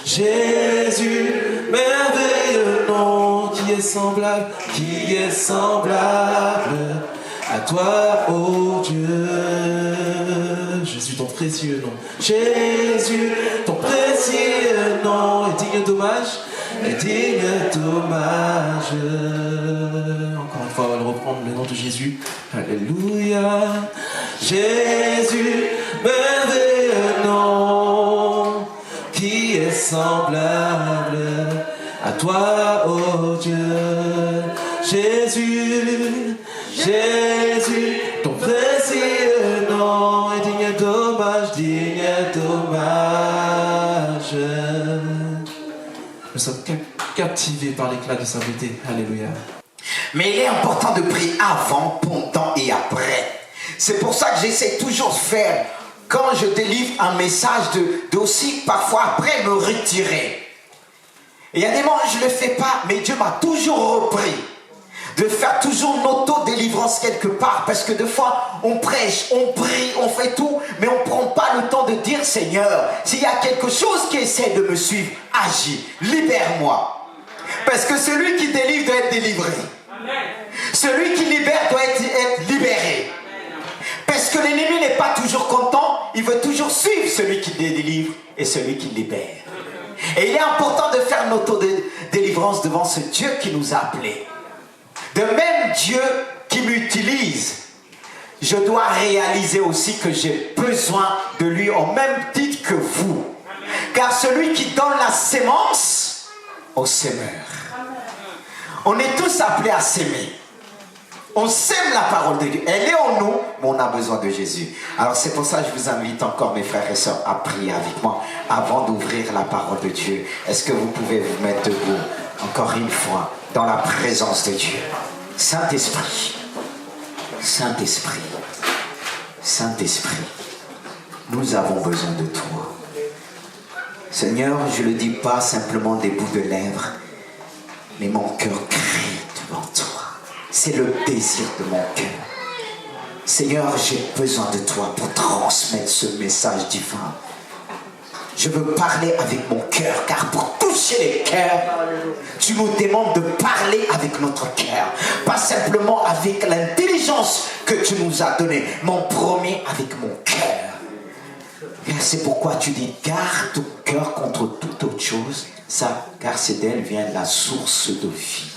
Jésus, merveilleux nom, qui est semblable à toi, ô Dieu. Jésus, ton précieux nom. Jésus, ton précieux nom est digne d'hommage, Encore une fois, on va le reprendre, le nom de Jésus. Alléluia. Jésus, merveilleux nom, qui est semblable à toi, ô Dieu. Jésus, Jésus, ton précieux nom est digne d'hommage, Nous sommes captivés par l'éclat de sa beauté. Alléluia. Mais il est important de prier avant, pendant et après. C'est pour ça que j'essaie toujours de faire, quand je délivre un message, de aussi parfois après me retirer. Et il y a des moments où je ne le fais pas, mais Dieu m'a toujours repris de faire toujours une auto-délivrance quelque part, parce que des fois on prêche, on prie, on fait tout, mais on ne prend pas le temps de dire Seigneur, s'il y a quelque chose qui essaie de me suivre, agis, libère-moi. Parce que celui qui délivre doit être délivré. Celui qui libère doit être libéré. Parce que l'ennemi n'est pas toujours content, il veut toujours suivre celui qui délivre et celui qui libère. Et il est important de faire une auto-délivrance devant ce Dieu qui nous a appelés. De même Dieu qui m'utilise, je dois réaliser aussi que j'ai besoin de lui au même titre que vous. Car celui qui donne la sémence au semeur. On est tous appelés à s'aimer. On sème la parole de Dieu. Elle est en nous, mais on a besoin de Jésus. Alors c'est pour ça que je vous invite encore, mes frères et sœurs, à prier avec moi avant d'ouvrir la parole de Dieu. Est-ce que vous pouvez vous mettre debout, encore une fois, dans la présence de Dieu? Saint-Esprit, Saint-Esprit, Saint-Esprit, nous avons besoin de toi. Seigneur, je ne le dis pas simplement des bouts de lèvres, mais mon cœur crie devant toi. C'est le désir de mon cœur. Seigneur, j'ai besoin de toi pour transmettre ce message divin. Je veux parler avec mon cœur, car pour toucher les cœurs, tu nous demandes de parler avec notre cœur. Pas simplement avec l'intelligence que tu nous as donnée, mais en premier avec mon cœur. Et c'est pourquoi tu dis, garde ton cœur contre toute autre chose, ça, car c'est d'elle vient la source de vie.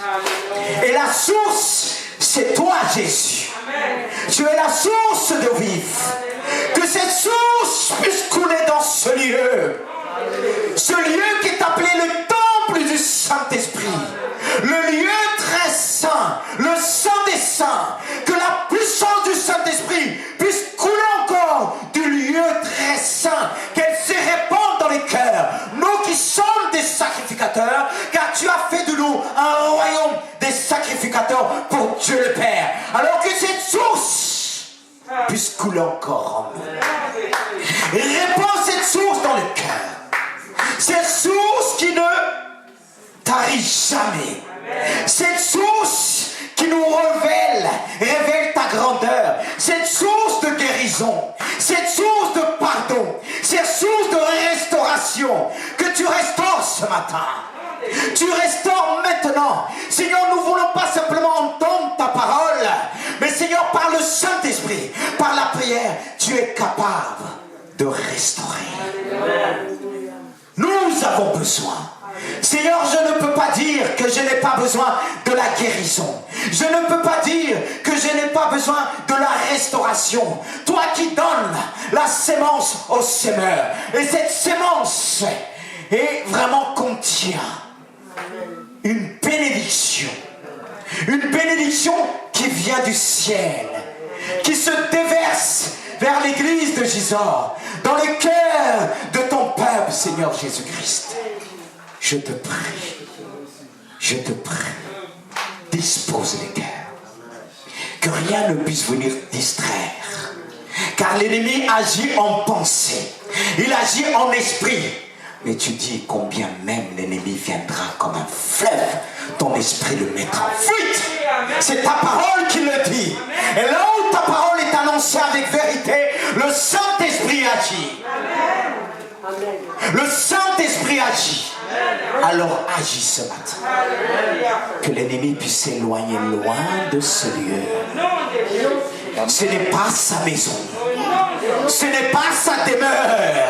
Et la source, c'est toi, Jésus. Tu es la source de vie. Que cette source puisse couler dans ce lieu. Ce lieu qui est appelé le temple du Saint-Esprit. Le lieu très saint, le Saint des Saints. Que la puissance du Saint-Esprit puisse couler encore du lieu très saint. Qu'elle se répande dans les cœurs. Nous qui sommes des sacrificateurs, car tu as fait de nous un royaume des sacrificateurs pour Dieu le Père. Alors que cette source puisse couler encore en nous. Répands cette source dans le cœur. Cette source qui ne tarit jamais. Cette source qui nous révèle ta grandeur. Cette source de guérison. Cette source de pardon. Cette source de restauration. Que tu restaures ce matin. Tu restaures maintenant. Seigneur, nous ne voulons pas simplement entendre ta parole, mais Seigneur, par le Saint-Esprit, par la prière, tu es capable de restaurer. Nous avons besoin. Seigneur, je ne peux pas dire que je n'ai pas besoin de la guérison. Je ne peux pas dire que je n'ai pas besoin de la restauration. Toi qui donnes la sémence au semeur. Et cette sémence est vraiment contient une bénédiction. Une bénédiction qui vient du ciel. Qui se déverse vers l'église de Gisors. Dans le cœur de ton peuple, Seigneur Jésus-Christ. Je te prie, dispose les cœurs, que rien ne puisse venir distraire, car l'ennemi agit en pensée, il agit en esprit, mais tu dis combien même l'ennemi viendra comme un fleuve, ton esprit le mettra en fuite. C'est ta parole qui le dit, et là où ta parole est annoncée avec vérité, le Saint-Esprit agit. Le Saint-Esprit agit. Alors agis ce matin. Que l'ennemi puisse s'éloigner loin de ce lieu. Ce n'est pas sa maison. Ce n'est pas sa demeure.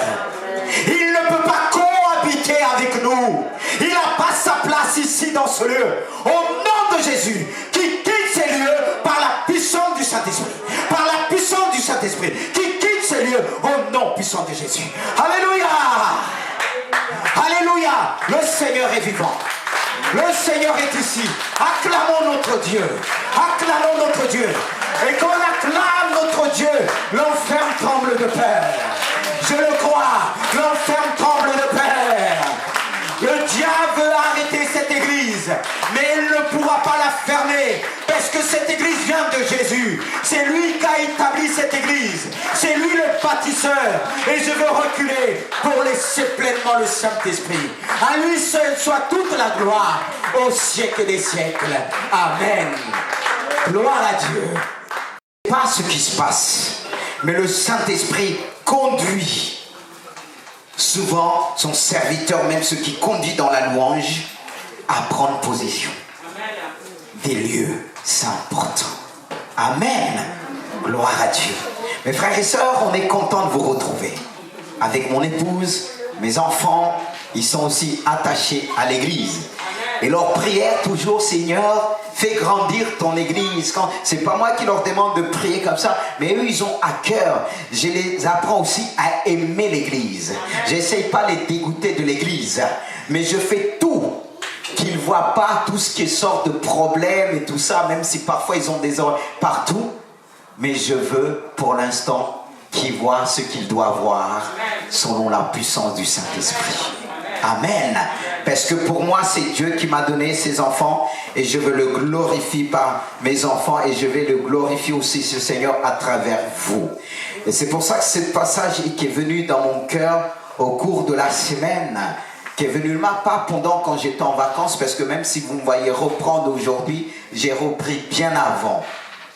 Il ne peut pas cohabiter avec nous. Il n'a pas sa place ici dans ce lieu. Au nom de Jésus, qui quitte ces lieux par la puissance du Saint-Esprit. Par la puissance du Saint-Esprit. Qui quitte ces lieux au nom puissant de Jésus. Alléluia. Alléluia. Le Seigneur est vivant. Le Seigneur est ici. Acclamons notre Dieu. Acclamons notre Dieu. Et quand on acclame notre Dieu, l'enfer tremble de peur. Je le crois, l'enfer tremble de peur. Le diable veut arrêter cette église, mais il ne pourra pas la fermer, parce que cette église vient de Jésus. C'est lui qui a établi cette église. C'est lui le bâtisseur. Et je veux reculer pour laisser pleinement le Saint-Esprit. À lui seul soit toute la gloire au siècle des siècles. Amen. Gloire à Dieu. Pas ce qui se passe, mais le Saint-Esprit conduit souvent son serviteur, même ce qui conduit dans la louange, à prendre position. Des lieux, c'est important. Amen. Gloire à Dieu. Mes frères et sœurs, on est content de vous retrouver. Avec mon épouse, mes enfants, ils sont aussi attachés à l'église. Et leur prière toujours, Seigneur, fais grandir ton église. C'est pas moi qui leur demande de prier comme ça, mais eux, ils ont à cœur. Je les apprends aussi à aimer l'église. J'essaye pas les dégoûter de l'église, mais je fais tout qu'ils voient pas tout ce qui sort de problèmes et tout ça, même si parfois ils ont des oreilles partout. Mais je veux, pour l'instant, qu'ils voient ce qu'ils doivent voir selon la puissance du Saint-Esprit. Amen. Parce que pour moi, c'est Dieu qui m'a donné ses enfants et je veux le glorifier par mes enfants et je vais le glorifier aussi, ce Seigneur, à travers vous. Et c'est pour ça que ce passage qui est venu dans mon cœur au cours de la semaine, qui est venu pas pendant quand j'étais en vacances, parce que même si vous me voyez reprendre aujourd'hui, j'ai repris bien avant.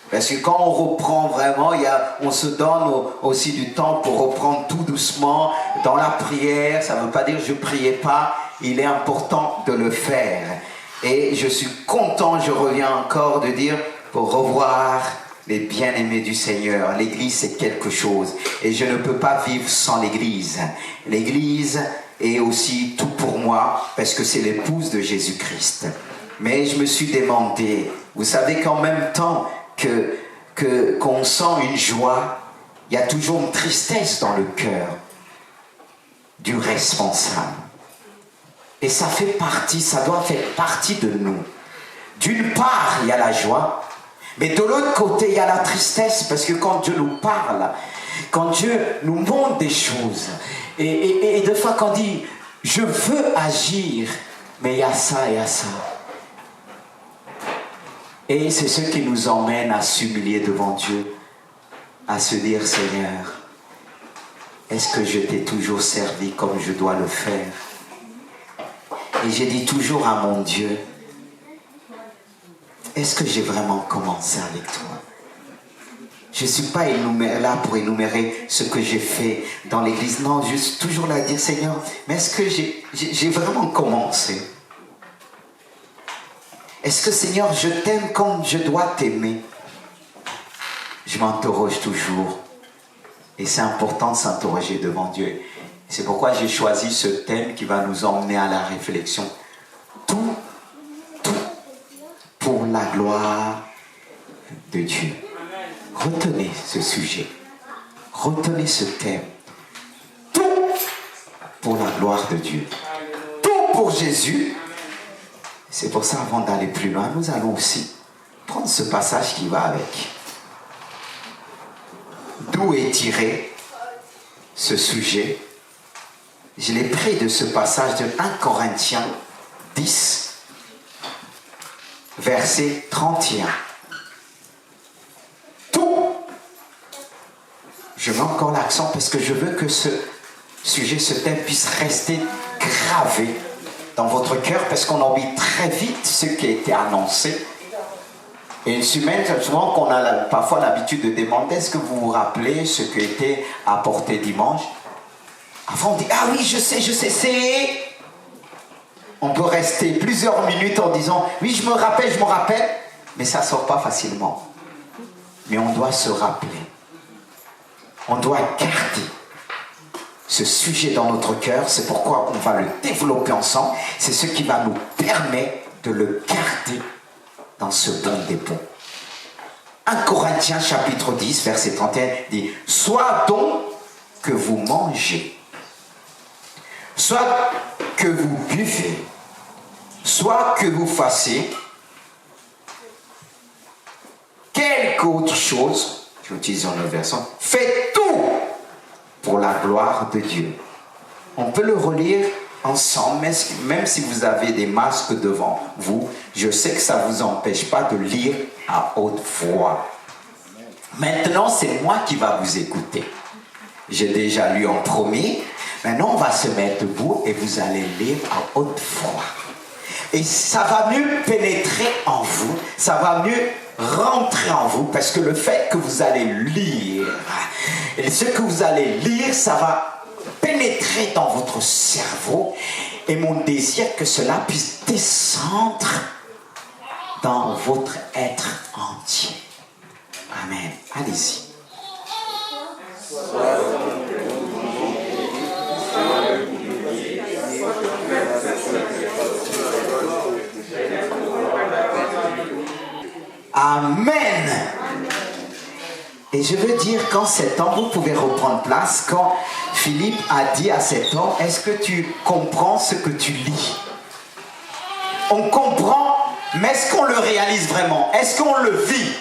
Parce que quand on reprend vraiment, on se donne aussi du temps pour reprendre tout doucement dans la prière. Ça ne veut pas dire que je ne priais pas. Il est important de le faire. Et je suis content, je reviens encore de dire, pour revoir les bien-aimés du Seigneur. L'église, c'est quelque chose. Et je ne peux pas vivre sans l'église. L'église est aussi tout pour moi, parce que c'est l'épouse de Jésus-Christ. Mais je me suis demandé, vous savez qu'en même temps qu'on sent une joie, il y a toujours une tristesse dans le cœur du responsable. Et ça fait partie, ça doit faire partie de nous. D'une part, il y a la joie, mais de l'autre côté, il y a la tristesse, parce que quand Dieu nous parle, quand Dieu nous montre des choses, et des fois quand on dit, je veux agir, mais il y a ça, il y a ça. Et c'est ce qui nous emmène à s'humilier devant Dieu, à se dire, Seigneur, est-ce que je t'ai toujours servi comme je dois le faire? Et j'ai dit toujours à mon Dieu, est-ce que j'ai vraiment commencé avec toi? Je ne suis pas là pour énumérer ce que j'ai fait dans l'église. Non, juste toujours là dire, Seigneur, mais est-ce que j'ai vraiment commencé? Est-ce que, Seigneur, je t'aime comme je dois t'aimer? Je m'interroge toujours. Et c'est important de s'interroger devant Dieu. C'est pourquoi j'ai choisi ce thème qui va nous emmener à la réflexion. Tout pour la gloire de Dieu. Retenez ce sujet. Retenez ce thème. Tout pour la gloire de Dieu. Tout pour Jésus. C'est pour ça, avant d'aller plus loin, nous allons aussi prendre ce passage qui va avec. D'où est tiré ce sujet? Je l'ai pris de ce passage de 1 Corinthiens 10, verset 31. Tout. Je mets encore l'accent parce que je veux que ce sujet, ce thème puisse rester gravé dans votre cœur, parce qu'on oublie très vite ce qui a été annoncé. Et une semaine, souvent qu'on a parfois l'habitude de demander, est-ce que vous vous rappelez ce qui a été apporté dimanche? Avant on dit, ah oui, je sais, c'est... On peut rester plusieurs minutes en disant « Oui, je me rappelle », mais ça ne sort pas facilement. Mais on doit se rappeler. On doit garder ce sujet dans notre cœur. C'est pourquoi on va le développer ensemble. C'est ce qui va nous permettre de le garder dans ce bon des bons. 1 Corinthiens chapitre 10, verset 31 dit « Soit donc que vous mangez, soit que vous buvez, soit que vous fassiez quelque autre chose, j'utilise dans le verset, faites tout pour la gloire de Dieu. » On peut le relire ensemble, même si vous avez des masques devant vous, je sais que ça ne vous empêche pas de lire à haute voix. Maintenant, c'est moi qui va vous écouter. J'ai déjà lu en premier. Maintenant, on va se mettre debout et vous allez lire à haute voix. Et ça va mieux pénétrer en vous, ça va mieux rentrer en vous, parce que le fait que vous allez lire, et ce que vous allez lire, ça va pénétrer dans votre cerveau, et mon désir que cela puisse descendre dans votre être entier. Amen. Allez-y. Amen. Et je veux dire, quand cet homme, vous pouvez reprendre place, quand Philippe a dit à cet homme, est-ce que tu comprends ce que tu lis? On comprend, mais est-ce qu'on le réalise vraiment? Est-ce qu'on le vit?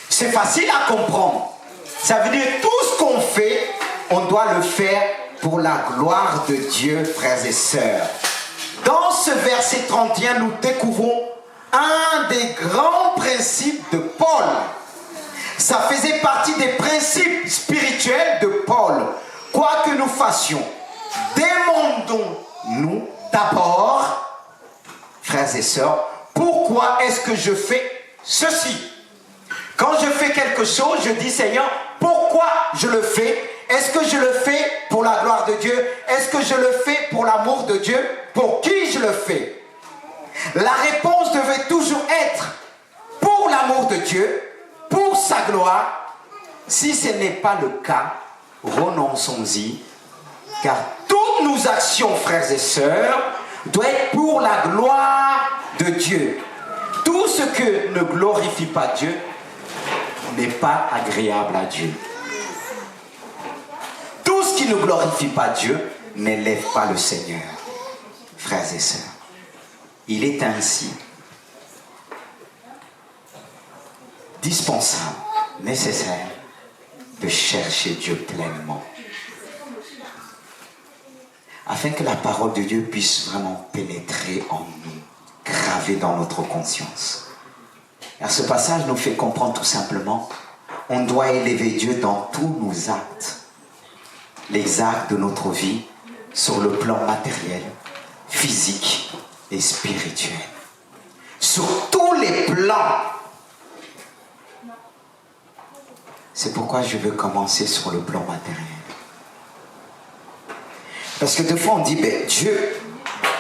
C'est facile à comprendre. Ça veut dire tout ce qu'on fait, on doit le faire pour la gloire de Dieu, frères et sœurs. Dans ce verset 31, nous découvrons un des grands principes de Paul. Ça faisait partie des principes spirituels de Paul. Quoi que nous fassions, demandons-nous d'abord, frères et sœurs, pourquoi est-ce que je fais ceci? Quand je fais quelque chose, je dis Seigneur, pourquoi je le fais? Est-ce que je le fais pour la gloire de Dieu? Est-ce que je le fais pour l'amour de Dieu? Pour qui je le fais? La réponse devait toujours être pour l'amour de Dieu, pour sa gloire. Si ce n'est pas le cas, renonçons-y, car toutes nos actions, frères et sœurs, doivent être pour la gloire de Dieu. Tout ce que ne glorifie pas Dieu n'est pas agréable à Dieu. Tout ce qui ne glorifie pas Dieu n'élève pas le Seigneur. Frères et sœurs, il est ainsi dispensable, nécessaire de chercher Dieu pleinement, afin que la parole de Dieu puisse vraiment pénétrer en nous, graver dans notre conscience. Alors ce passage nous fait comprendre tout simplement, on doit élever Dieu dans tous nos actes, les actes de notre vie, sur le plan matériel, physique et spirituel. Sur tous les plans. C'est pourquoi je veux commencer sur le plan matériel. Parce que des fois on dit, Dieu,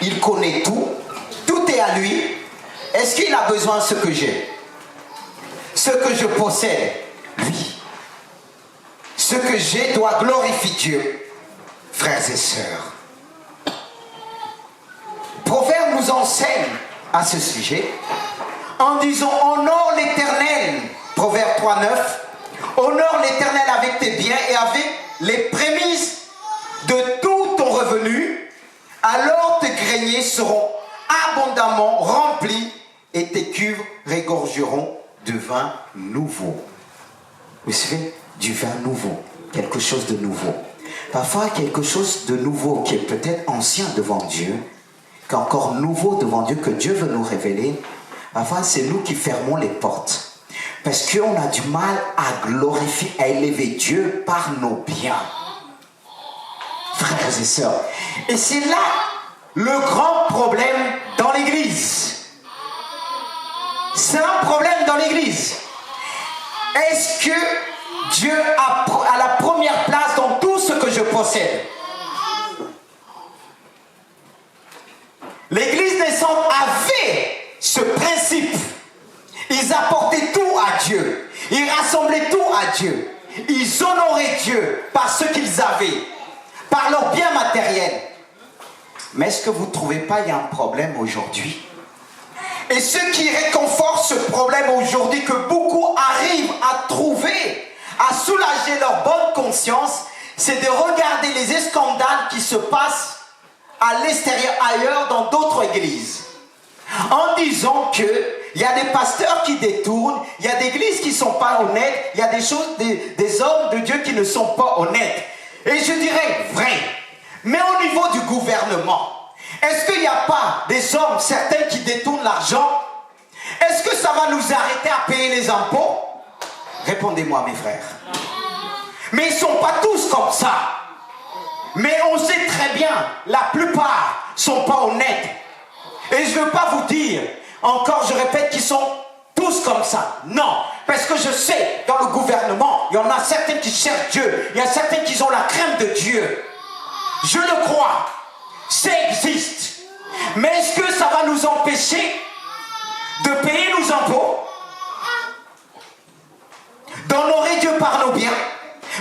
il connaît tout, tout est à lui. Est-ce qu'il a besoin de ce que j'ai? Ce que je possède, oui. Ce que j'ai doit glorifier Dieu, frères et sœurs. Proverbe nous enseigne à ce sujet en disant honore l'Éternel, Proverbe 3:9, honore l'Éternel avec tes biens et avec les prémices de tout ton revenu, alors tes greniers seront abondamment remplis et tes cuves regorgeront de vin nouveau. Vous savez, du vin nouveau, quelque chose de nouveau. Parfois, quelque chose de nouveau qui est peut-être ancien devant Dieu, qui est encore nouveau devant Dieu, que Dieu veut nous révéler. Parfois, c'est nous qui fermons les portes. Parce qu'on a du mal à glorifier, à élever Dieu par nos biens. Frères et sœurs. Et c'est là le grand problème dans l'Église. C'est un problème dans l'Église. Est-ce que Dieu a la première place dans tout ce que je possède? adolescentes avaient ce principe. Ils apportaient tout à Dieu. Ils rassemblaient tout à Dieu. Ils honoraient Dieu par ce qu'ils avaient, par leur bien matériel. Mais est-ce que vous ne trouvez pas qu'il y a un problème aujourd'hui? Et ce qui réconforte ce problème aujourd'hui, que beaucoup arrivent à trouver, à soulager leur bonne conscience, c'est de regarder les scandales qui se passent à l'extérieur, ailleurs, dans d'autres églises. En disant que il y a des pasteurs qui détournent, il y a des églises qui ne sont pas honnêtes, il y a des choses, des hommes de Dieu qui ne sont pas honnêtes. Et je dirais vrai. Mais au niveau du gouvernement, est-ce qu'il n'y a pas des hommes, certains qui détournent l'argent? Est-ce que ça va nous arrêter à payer les impôts? Répondez-moi, mes frères. Mais ils ne sont pas tous comme ça. Mais on sait très bien, la plupart ne sont pas honnêtes. Et je ne veux pas vous dire, encore je répète, qu'ils sont tous comme ça. Non, parce que je sais, dans le gouvernement, il y en a certains qui cherchent Dieu. Il y a certains qui ont la crainte de Dieu. Je le crois. Ça existe. Mais est-ce que ça va nous empêcher de payer nos impôts, d'honorer Dieu par nos biens?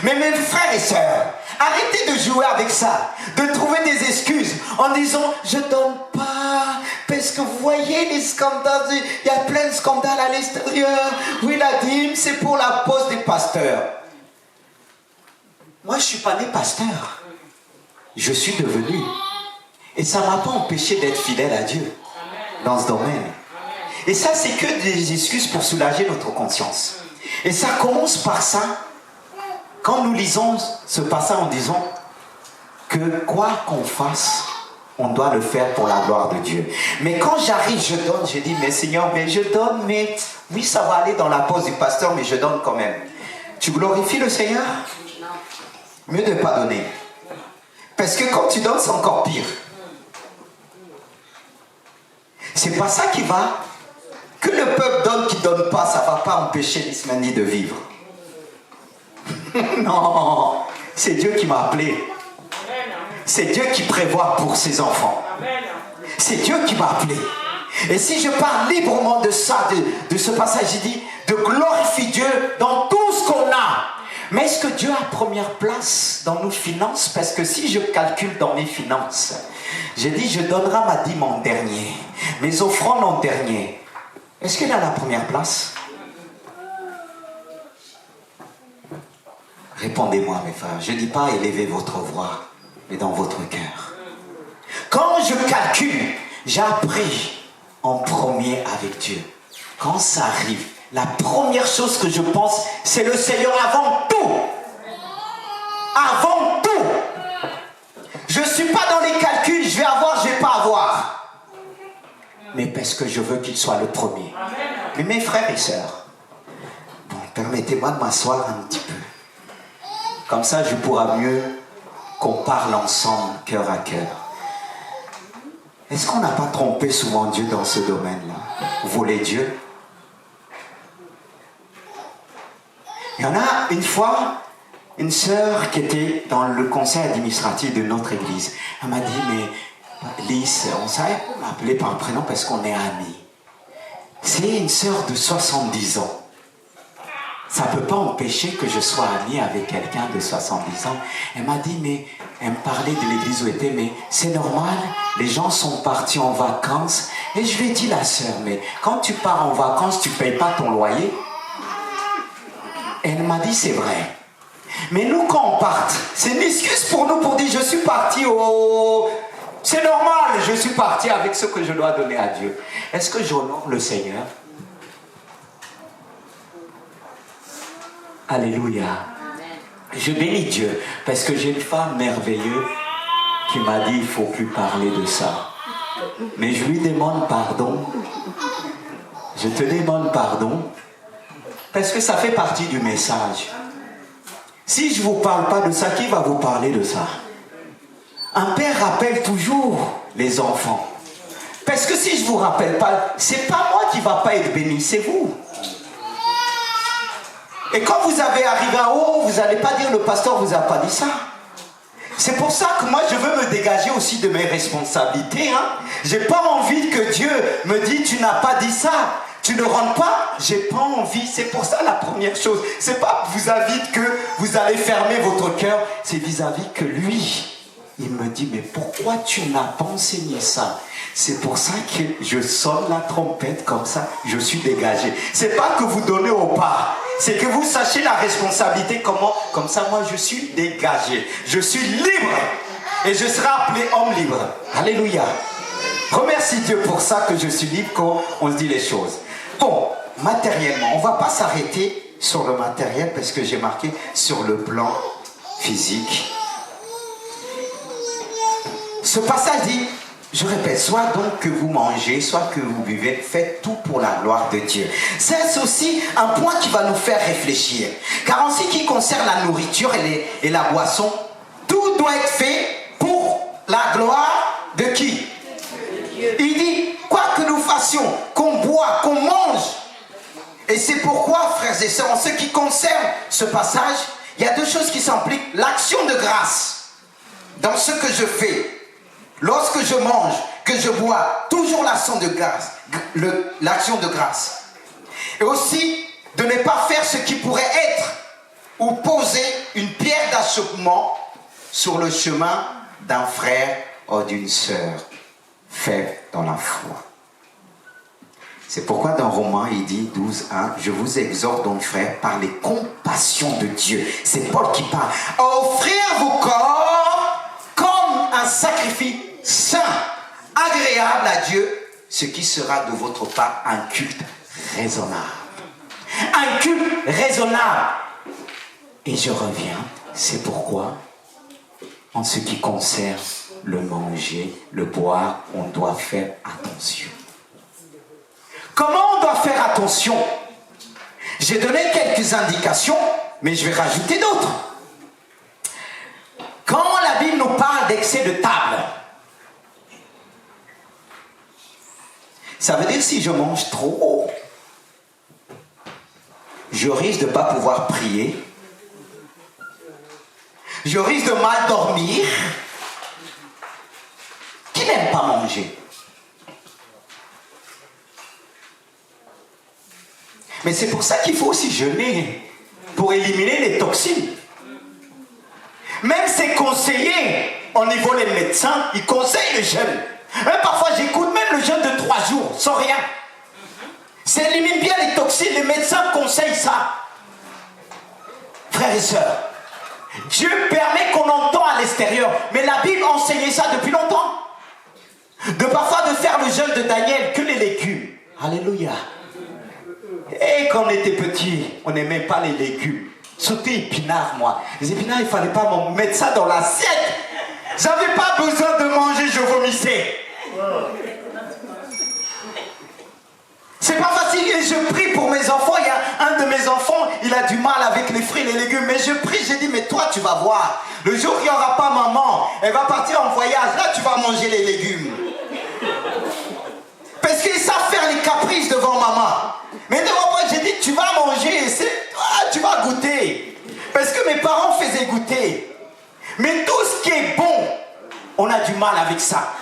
Mais mes frères et sœurs, arrêtez de jouer avec ça, de trouver des excuses en disant je donne pas parce que vous voyez les scandales, il y a plein de scandales à l'extérieur. Oui, la dîme c'est pour la poste des pasteurs. Moi je suis pas né pasteur, je suis devenu, et ça m'a pas empêché d'être fidèle à Dieu dans ce domaine. Et ça c'est que des excuses pour soulager notre conscience. Et ça commence par ça. Quand nous lisons ce passage en disant que quoi qu'on fasse, on doit le faire pour la gloire de Dieu. Mais quand j'arrive, je donne, je dis, mais Seigneur, mais je donne, mais oui, ça va aller dans la pause du pasteur, mais je donne quand même. Tu glorifies le Seigneur? Mieux de ne pas donner. Parce que quand tu donnes, c'est encore pire. C'est pas ça qui va. Que le peuple donne, qui ne donne pas, ça ne va pas empêcher l'Ismanie de vivre. Non, c'est Dieu qui m'a appelé. C'est Dieu qui prévoit pour ses enfants. C'est Dieu qui m'a appelé. Et si je parle librement de ça, de ce passage, il dit de glorifier Dieu dans tout ce qu'on a. Mais est-ce que Dieu a première place dans nos finances? Parce que si je calcule dans mes finances, j'ai dit je donnerai ma dîme en dernier, mes offrandes en dernier. Est-ce qu'elle a la première place? Répondez-moi, mes frères. Je ne dis pas élevez votre voix, mais dans votre cœur. Quand je calcule, j'ai appris en premier avec Dieu. Quand ça arrive, la première chose que je pense, c'est le Seigneur avant tout. Avant tout. Je ne suis pas dans les calculs, je vais avoir, je ne vais pas avoir. Mais parce que je veux qu'il soit le premier. Mais mes frères et sœurs, bon, permettez-moi de m'asseoir un petit peu. Comme ça, je pourrai mieux qu'on parle ensemble, cœur à cœur. Est-ce qu'on n'a pas trompé souvent Dieu dans ce domaine-là? Voler Dieu? Il y en a une fois, une sœur qui était dans le conseil administratif de notre église. Elle m'a dit, mais Lise, on savait m'appeler par un prénom parce qu'on est amis. C'est une sœur de 70 ans. Ça ne peut pas empêcher que je sois ami avec quelqu'un de 70 ans. Elle m'a dit, mais elle me parlait de l'église où elle était, mais c'est normal, les gens sont partis en vacances. Et je lui ai dit, la sœur, mais quand tu pars en vacances, tu ne payes pas ton loyer? Elle m'a dit, c'est vrai. Mais nous, quand on part, c'est une excuse pour nous pour dire, je suis parti au... C'est normal, je suis parti avec ce que je dois donner à Dieu. Est-ce que j'honore le Seigneur? Alléluia. Je bénis Dieu parce que j'ai une femme merveilleuse qui m'a dit il ne faut plus parler de ça. Mais je lui demande pardon. Je te demande pardon parce que ça fait partie du message. Si je ne vous parle pas de ça, qui va vous parler de ça? Un père rappelle toujours les enfants. Parce que si je ne vous rappelle pas, c'est pas moi qui ne va pas être béni, c'est vous. Et quand vous avez arrivé en haut, vous n'allez pas dire le pasteur vous a pas dit ça. C'est pour ça que moi je veux me dégager aussi de mes responsabilités. J'ai pas envie que Dieu me dise tu n'as pas dit ça, tu ne rentres pas. J'ai pas envie. C'est pour ça la première chose. C'est pas vis-à-vis que vous allez fermer votre cœur. C'est vis-à-vis que lui, il me dit mais pourquoi tu n'as pas enseigné ça? C'est pour ça que je sonne la trompette comme ça. Je suis dégagé. C'est pas que vous donnez au pas. C'est que vous sachiez la responsabilité comment. Comme ça, moi, je suis dégagé. Je suis libre. Et je serai appelé homme libre. Alléluia. Remercie Dieu pour ça que je suis libre quand on se dit les choses. Bon, matériellement, on ne va pas s'arrêter sur le matériel parce que j'ai marqué sur le plan physique. Ce passage dit, je répète, soit donc que vous mangez, soit que vous buvez, faites tout pour la gloire de Dieu. C'est aussi un point qui va nous faire réfléchir. Car en ce qui concerne la nourriture et la boisson, tout doit être fait pour la gloire de qui? Il dit, quoi que nous fassions, qu'on boit, qu'on mange. Et c'est pourquoi, frères et sœurs, en ce qui concerne ce passage, il y a deux choses qui s'impliquent. L'action de grâce dans ce que je fais. Lorsque je mange, que je bois, toujours l'action de grâce. L'action de grâce. Et aussi, de ne pas faire ce qui pourrait être ou poser une pierre d'achoppement sur le chemin d'un frère ou d'une sœur faible dans la foi. C'est pourquoi dans Romains, il dit 12:1, je vous exhorte donc, frères, par les compassions de Dieu. C'est Paul qui parle. À offrir vos corps comme un sacrifice saint, agréable à Dieu, ce qui sera de votre part un culte raisonnable. Un culte raisonnable. Et je reviens, c'est pourquoi, en ce qui concerne le manger, le boire, on doit faire attention. Comment on doit faire attention? J'ai donné quelques indications, mais je vais rajouter d'autres. Quand la Bible nous parle d'excès de table, ça veut dire si je mange trop, je risque de ne pas pouvoir prier, je risque de mal dormir. Qui n'aime pas manger? Mais c'est pour ça qu'il faut aussi jeûner, pour éliminer les toxines. Même ces conseillers, au niveau des médecins, ils conseillent le jeûne. Même parfois j'écoute même le jeûne de 3 jours, sans rien. Ça élimine bien les toxines, les médecins conseillent ça. Frères et sœurs, Dieu permet qu'on entend à l'extérieur, mais la Bible enseignait ça depuis longtemps. De parfois de faire le jeûne de Daniel, que les légumes. Alléluia. Et quand on était petit, on n'aimait pas les légumes. Surtout épinards, moi. Les épinards, il ne fallait pas mettre ça dans l'assiette. J'avais pas besoin de manger, je vomissais. C'est pas facile et je prie pour mes enfants. Il y a un de mes enfants, il a du mal avec les fruits et les légumes. Mais je prie, j'ai dit, mais toi, tu vas voir. Le jour qu'il n'y aura pas maman, elle va partir en voyage. Là, tu vas manger les légumes. Parce qu'ils savent faire les caprices devant maman. Mais devant moi, j'ai dit, tu vas manger, tu vas goûter. Parce que mes parents faisaient goûter. Mais tout ce qui est bon, on a du mal avec ça.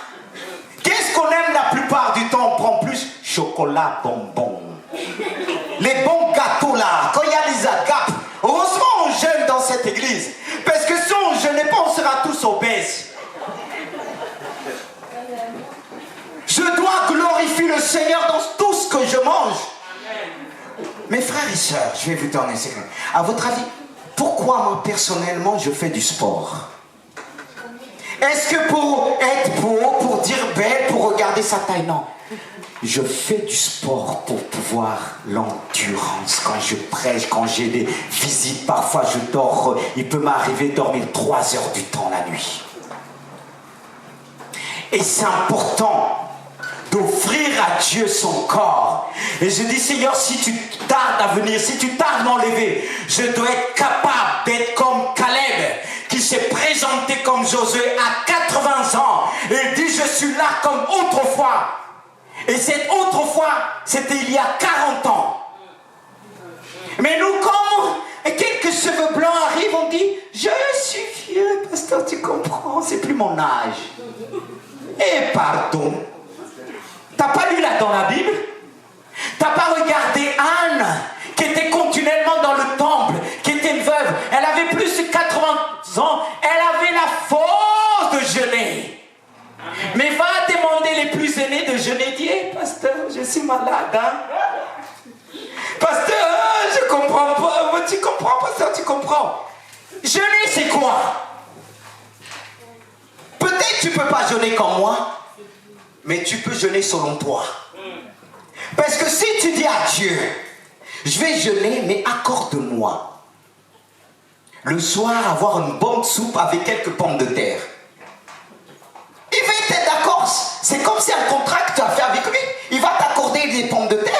Qu'est-ce qu'on aime la plupart du temps? On prend plus chocolat, bonbons. Les bons gâteaux là, quand il y a les agapes. Heureusement, on jeûne dans cette église. Parce que si on ne jeûne pas, on sera tous obèses. Je dois glorifier le Seigneur dans tout ce que je mange. Mes frères et sœurs, je vais vous donner un secret. À votre avis, pourquoi moi personnellement je fais du sport? Est-ce que pour être beau, pour dire belle, pour regarder sa taille? Non. Je fais du sport pour pouvoir l'endurance. Quand je prêche, quand j'ai des visites, parfois je dors. Il peut m'arriver de dormir 3 heures du temps la nuit. Et c'est important d'offrir à Dieu son corps. Et je dis, Seigneur, si tu tardes à venir, si tu tardes à m'enlever, je dois être capable d'être comme Caleb, qui s'est présenté comme Josué à 80 ans. Et il dit, je suis là comme autrefois. Et cette autrefois, c'était il y a 40 ans. Mais nous, comme quelques cheveux blancs arrivent, on dit, je suis vieux, pasteur, tu comprends, c'est plus mon âge. Et pardon, t'as pas lu là dans la Bible? T'as pas regardé Anne, qui était continuellement dans le temple, qui était une veuve, elle avait plus de 80 ans, elle avait la force de jeûner. Mais va demander les plus aînés de jeûner, dis, hey, pasteur, je suis malade, hein? Pasteur, je comprends pas. Tu comprends, pasteur, tu comprends. Jeûner, c'est quoi? Peut-être tu peux pas jeûner comme moi, mais tu peux jeûner selon toi. Parce que si tu dis à Dieu, je vais jeûner, mais accorde-moi le soir avoir une bonne soupe avec quelques pommes de terre. Il va être d'accord. C'est comme si un contrat que tu as fait avec lui. Il va t'accorder des pommes de terre.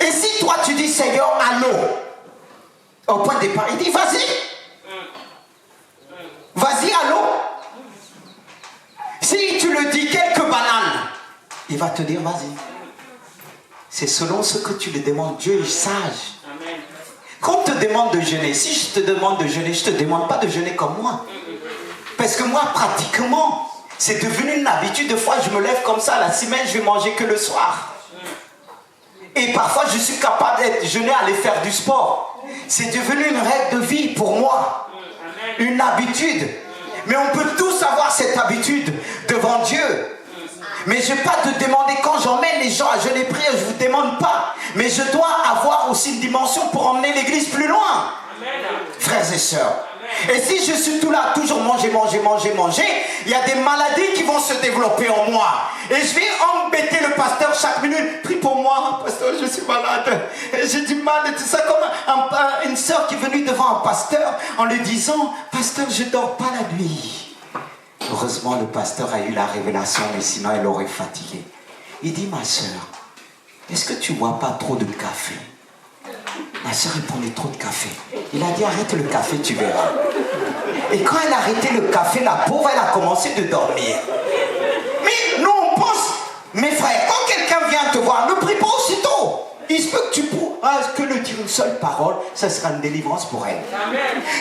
Et si toi tu dis Seigneur, allô, au point de départ, il dit vas-y. Vas-y, allô. Si tu le dis quelques bananes, il va te dire vas-y. C'est selon ce que tu lui demandes. Dieu est sage. Quand on te demande de jeûner, si je te demande de jeûner, je ne te demande pas de jeûner comme moi. Parce que moi, pratiquement, c'est devenu une habitude. Des fois, je me lève comme ça, la semaine, je vais manger que le soir. Et parfois, je suis capable d'être jeûner, aller faire du sport. C'est devenu une règle de vie pour moi. Une habitude. Mais on peut tous avoir cette habitude devant Dieu. Mais je ne vais pas te demander, quand j'emmène les gens à jeûner prier, je ne vous demande pas. Mais je dois avoir aussi une dimension pour emmener l'église plus loin. Frères et sœurs. Et si je suis tout là, toujours manger, il y a des maladies qui vont se développer en moi. Et je vais embêter le pasteur chaque minute. Prie pour moi, pasteur, je suis malade. J'ai du mal. C'est ça comme une sœur qui est venue devant un pasteur en lui disant, pasteur, je ne dors pas la nuit. Heureusement, le pasteur a eu la révélation, mais sinon, elle aurait fatigué. Il dit, ma sœur, est-ce que tu ne bois pas trop de café? Ma soeur répondait trop de café. Il a dit arrête le café, tu verras. Et quand elle a arrêté le café, la pauvre, elle a commencé de dormir. Mais nous on pense, mes frères, quand quelqu'un vient te voir, ne prie pas aussitôt. Il se peut que tu pourras que le dire une seule parole, ça sera une délivrance pour elle.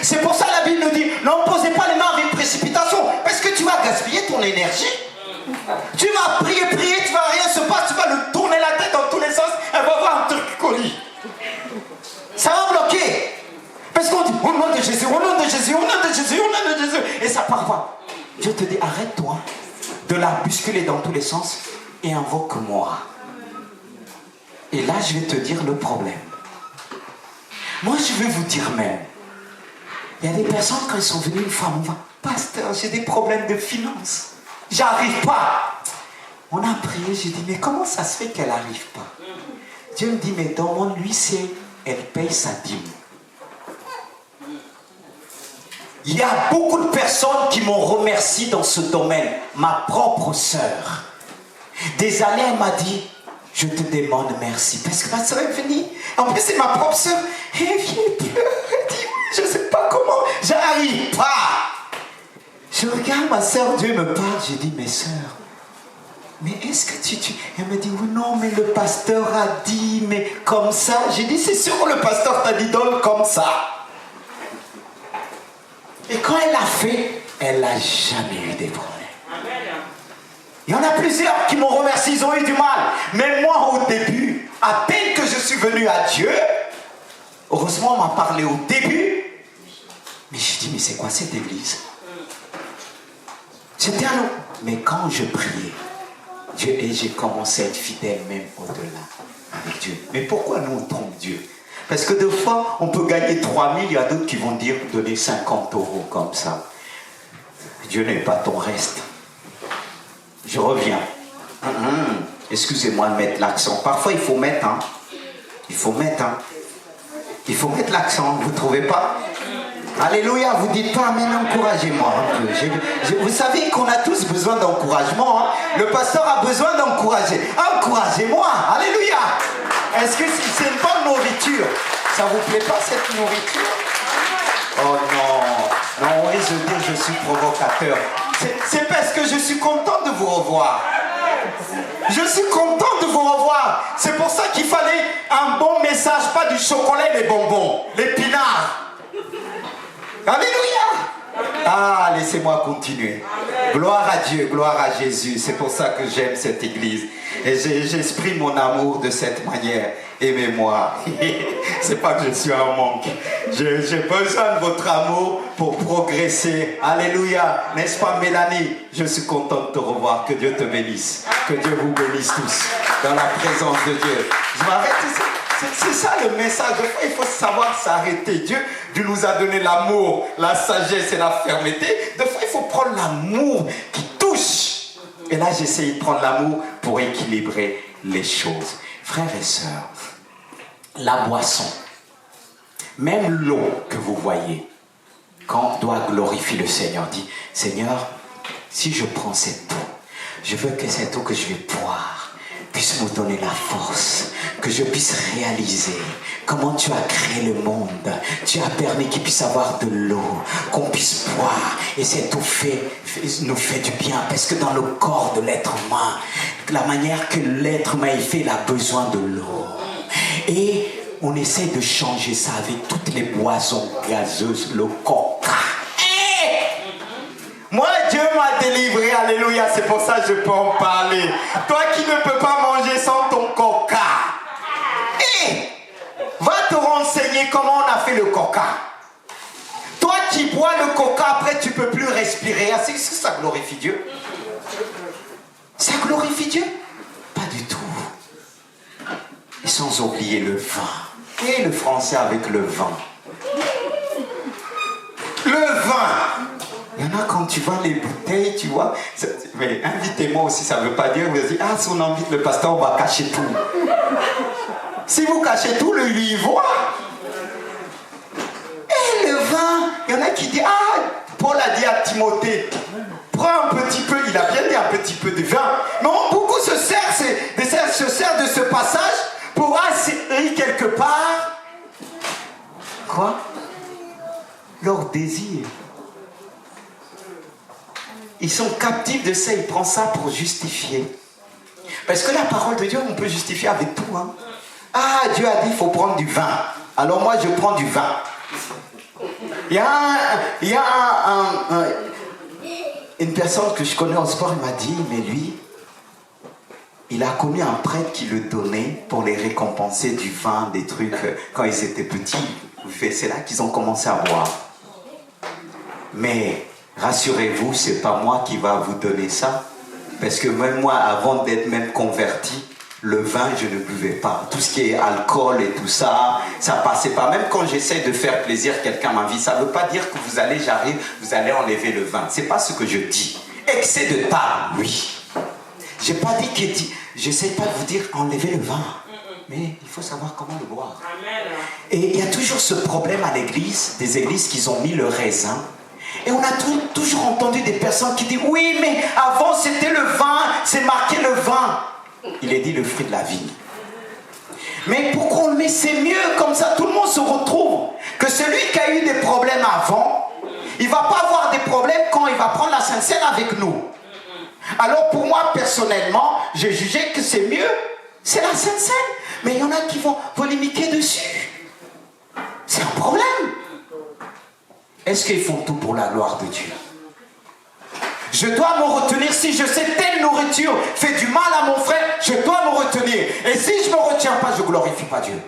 C'est pour ça la Bible nous dit, n'imposez pas les mains avec précipitation, parce que tu vas gaspiller ton énergie. Tu vas prier, tu vas rien se passer, tu vas le tourner la tête dans tous les sens, elle va voir un truc colis. Ça va bloquer. Parce qu'on dit au nom de Jésus, au nom de Jésus, au nom de Jésus, au nom de Jésus. Et ça part pas. Dieu te dit arrête-toi de la bousculer dans tous les sens et invoque-moi. Et là je vais te dire le problème. Moi je vais vous dire même. Il y a des personnes quand ils sont venus une fois, on va, pasteur, j'ai des problèmes de finances. J'arrive pas. On a prié, j'ai dit mais comment ça se fait qu'elle n'arrive pas? Dieu me dit mais demande-lui c'est elle paye sa dîme. Il y a beaucoup de personnes qui m'ont remercié dans ce domaine. Ma propre sœur. Des années, elle m'a dit, je te demande merci. Parce que ma sœur est venue. En plus, c'est ma propre sœur. Elle vient pleurer. Elle dit, je ne sais pas comment. J'arrive pas. Je regarde ma sœur, Dieu me parle. J'ai dit, mes sœurs, mais est-ce que tu... Elle me dit, oui, non, mais le pasteur a dit, mais comme ça. J'ai dit, c'est sûr que le pasteur t'a dit, donne comme ça. Et quand elle l'a fait, elle n'a jamais eu des problèmes. Il y en a plusieurs qui m'ont remercié, ils ont eu du mal. Mais moi, au début, à peine que je suis venu à Dieu, heureusement, on m'a parlé au début. Mais j'ai dit, mais c'est quoi cette église? C'était un long. Mais quand je priais, Dieu, et j'ai commencé à être fidèle même au-delà avec Dieu. Mais pourquoi nous on trompe Dieu? Parce que des fois, on peut gagner 3 000, il y a d'autres qui vont dire donner 50 € comme ça. Dieu n'est pas ton reste. Je reviens. Excusez-moi de mettre l'accent. Parfois, il faut mettre, hein. Il faut mettre l'accent, vous ne trouvez pas? Alléluia, vous dites pas, mais encouragez-moi un peu. Vous savez qu'on a tous besoin d'encouragement. Hein? Le pasteur a besoin d'encourager. Encouragez-moi, alléluia. Est-ce que c'est une bonne nourriture? Ça vous plaît pas cette nourriture? Oh non, non, on risque de dire je suis provocateur. C'est parce que je suis content de vous revoir. Je suis content de vous revoir. C'est pour ça qu'il fallait un bon message, pas du chocolat et des bonbons, l'épinard. Alléluia. Ah, laissez-moi continuer. Gloire à Dieu, gloire à Jésus. C'est pour ça que j'aime cette église. Et j'exprime mon amour de cette manière. Aimez-moi. C'est pas que je suis en manque. J'ai besoin de votre amour pour progresser. Alléluia. N'est-ce pas, Mélanie? Je suis content de te revoir. Que Dieu te bénisse. Que Dieu vous bénisse tous. Dans la présence de Dieu. Je m'arrête ici. C'est ça le message. Des fois, il faut savoir s'arrêter. Dieu nous a donné l'amour, la sagesse et la fermeté. Des fois, il faut prendre l'amour qui touche. Et là, j'essaie de prendre l'amour pour équilibrer les choses. Frères et sœurs, la boisson, même l'eau que vous voyez, quand on doit glorifier le Seigneur, dit, Seigneur, si je prends cette eau, je veux que cette eau que je vais boire puisse me donner la force, que je puisse réaliser comment tu as créé le monde. Tu as permis qu'il puisse avoir de l'eau, qu'on puisse boire. Et cette eau nous fait du bien, parce que dans le corps de l'être humain, la manière que l'être humain est fait, il a besoin de l'eau. Et on essaie de changer ça avec toutes les boissons gazeuses, le coca. Moi, Dieu m'a délivré, alléluia, c'est pour ça que je peux en parler. Toi qui ne peux pas manger sans ton coca, va te renseigner comment on a fait le coca. Toi qui bois le coca, après tu ne peux plus respirer. Est-ce que ça glorifie Dieu? Ça glorifie Dieu? Pas du tout. Et sans oublier le vin. Et le français avec le vin. Le vin. Il y en a quand tu vois les bouteilles, tu vois. Mais invitez-moi aussi, ça ne veut pas dire, vous dites, ah, si on invite le pasteur, on va cacher tout. Si vous cachez tout, lui voit. Et le vin, il y en a qui disent, ah, Paul a dit à Timothée, prends un petit peu, il a bien dit un petit peu de vin. Non, beaucoup se servent de ce passage pour assurer quelque part. Quoi? Leur désir. Ils sont captifs de ça, ils prennent ça pour justifier. Parce que la parole de Dieu, on peut justifier avec tout. Hein. Ah, Dieu a dit qu'il faut prendre du vin. Alors moi, je prends du vin. Il y a une personne que je connais en sport, il m'a dit, mais lui, il a connu un prêtre qui le donnait pour les récompenser du vin, des trucs, quand ils étaient petits. C'est là qu'ils ont commencé à boire. Mais rassurez-vous, c'est pas moi qui va vous donner ça. Parce que même moi, avant d'être même converti, le vin, je ne buvais pas. Tout ce qui est alcool et tout ça, ça passait pas. Même quand j'essaie de faire plaisir à quelqu'un ma vie, ça ne veut pas dire que vous allez enlever le vin. C'est pas ce que je dis. Excès de table, oui. J'ai pas dit qu'il dit. J'essaie pas de vous dire enlever le vin. Mais il faut savoir comment le boire. Et il y a toujours ce problème à l'église, des églises qui ont mis le raisin. Et on a toujours entendu des personnes qui disent, oui, mais avant c'était le vin, c'est marqué le vin. Il est dit le fruit de la vigne. Mais pourquoi on le met? C'est mieux, comme ça tout le monde se retrouve. Que celui qui a eu des problèmes avant, il ne va pas avoir des problèmes quand il va prendre la Sainte Seine avec nous. Alors pour moi, personnellement, j'ai jugé que c'est mieux, c'est la Sainte Seine. Mais il y en a qui vont polémiquer dessus. C'est un problème. Est-ce qu'ils font tout pour la gloire de Dieu? Je dois me retenir. Si je sais telle nourriture fait du mal à mon frère, je dois me retenir. Et si je ne me retiens pas, je ne glorifie pas Dieu.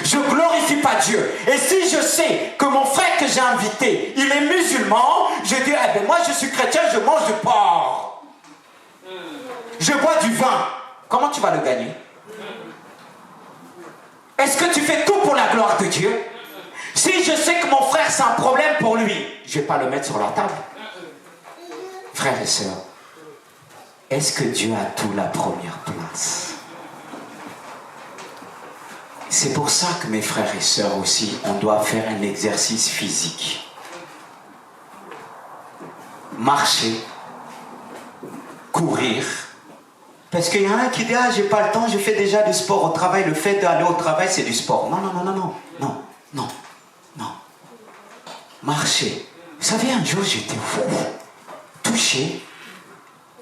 Je ne glorifie pas Dieu. Et si je sais que mon frère que j'ai invité, il est musulman, je dis, eh bien moi je suis chrétien, je mange du porc. Je bois du vin. Comment tu vas le gagner? Est-ce que tu fais tout pour la gloire de Dieu? Si je sais que mon frère c'est un problème pour lui, je ne vais pas le mettre sur la table. Frères et sœurs, est-ce que Dieu a tout la première place? C'est pour ça que mes frères et sœurs aussi, on doit faire un exercice physique. Marcher, courir. Parce qu'il y en a qui disent, ah, j'ai pas le temps, je fais déjà du sport au travail. Le fait d'aller au travail, c'est du sport. Non, non, non, non, non, non, non, non. Marcher. Vous savez, un jour, j'étais fou, touché.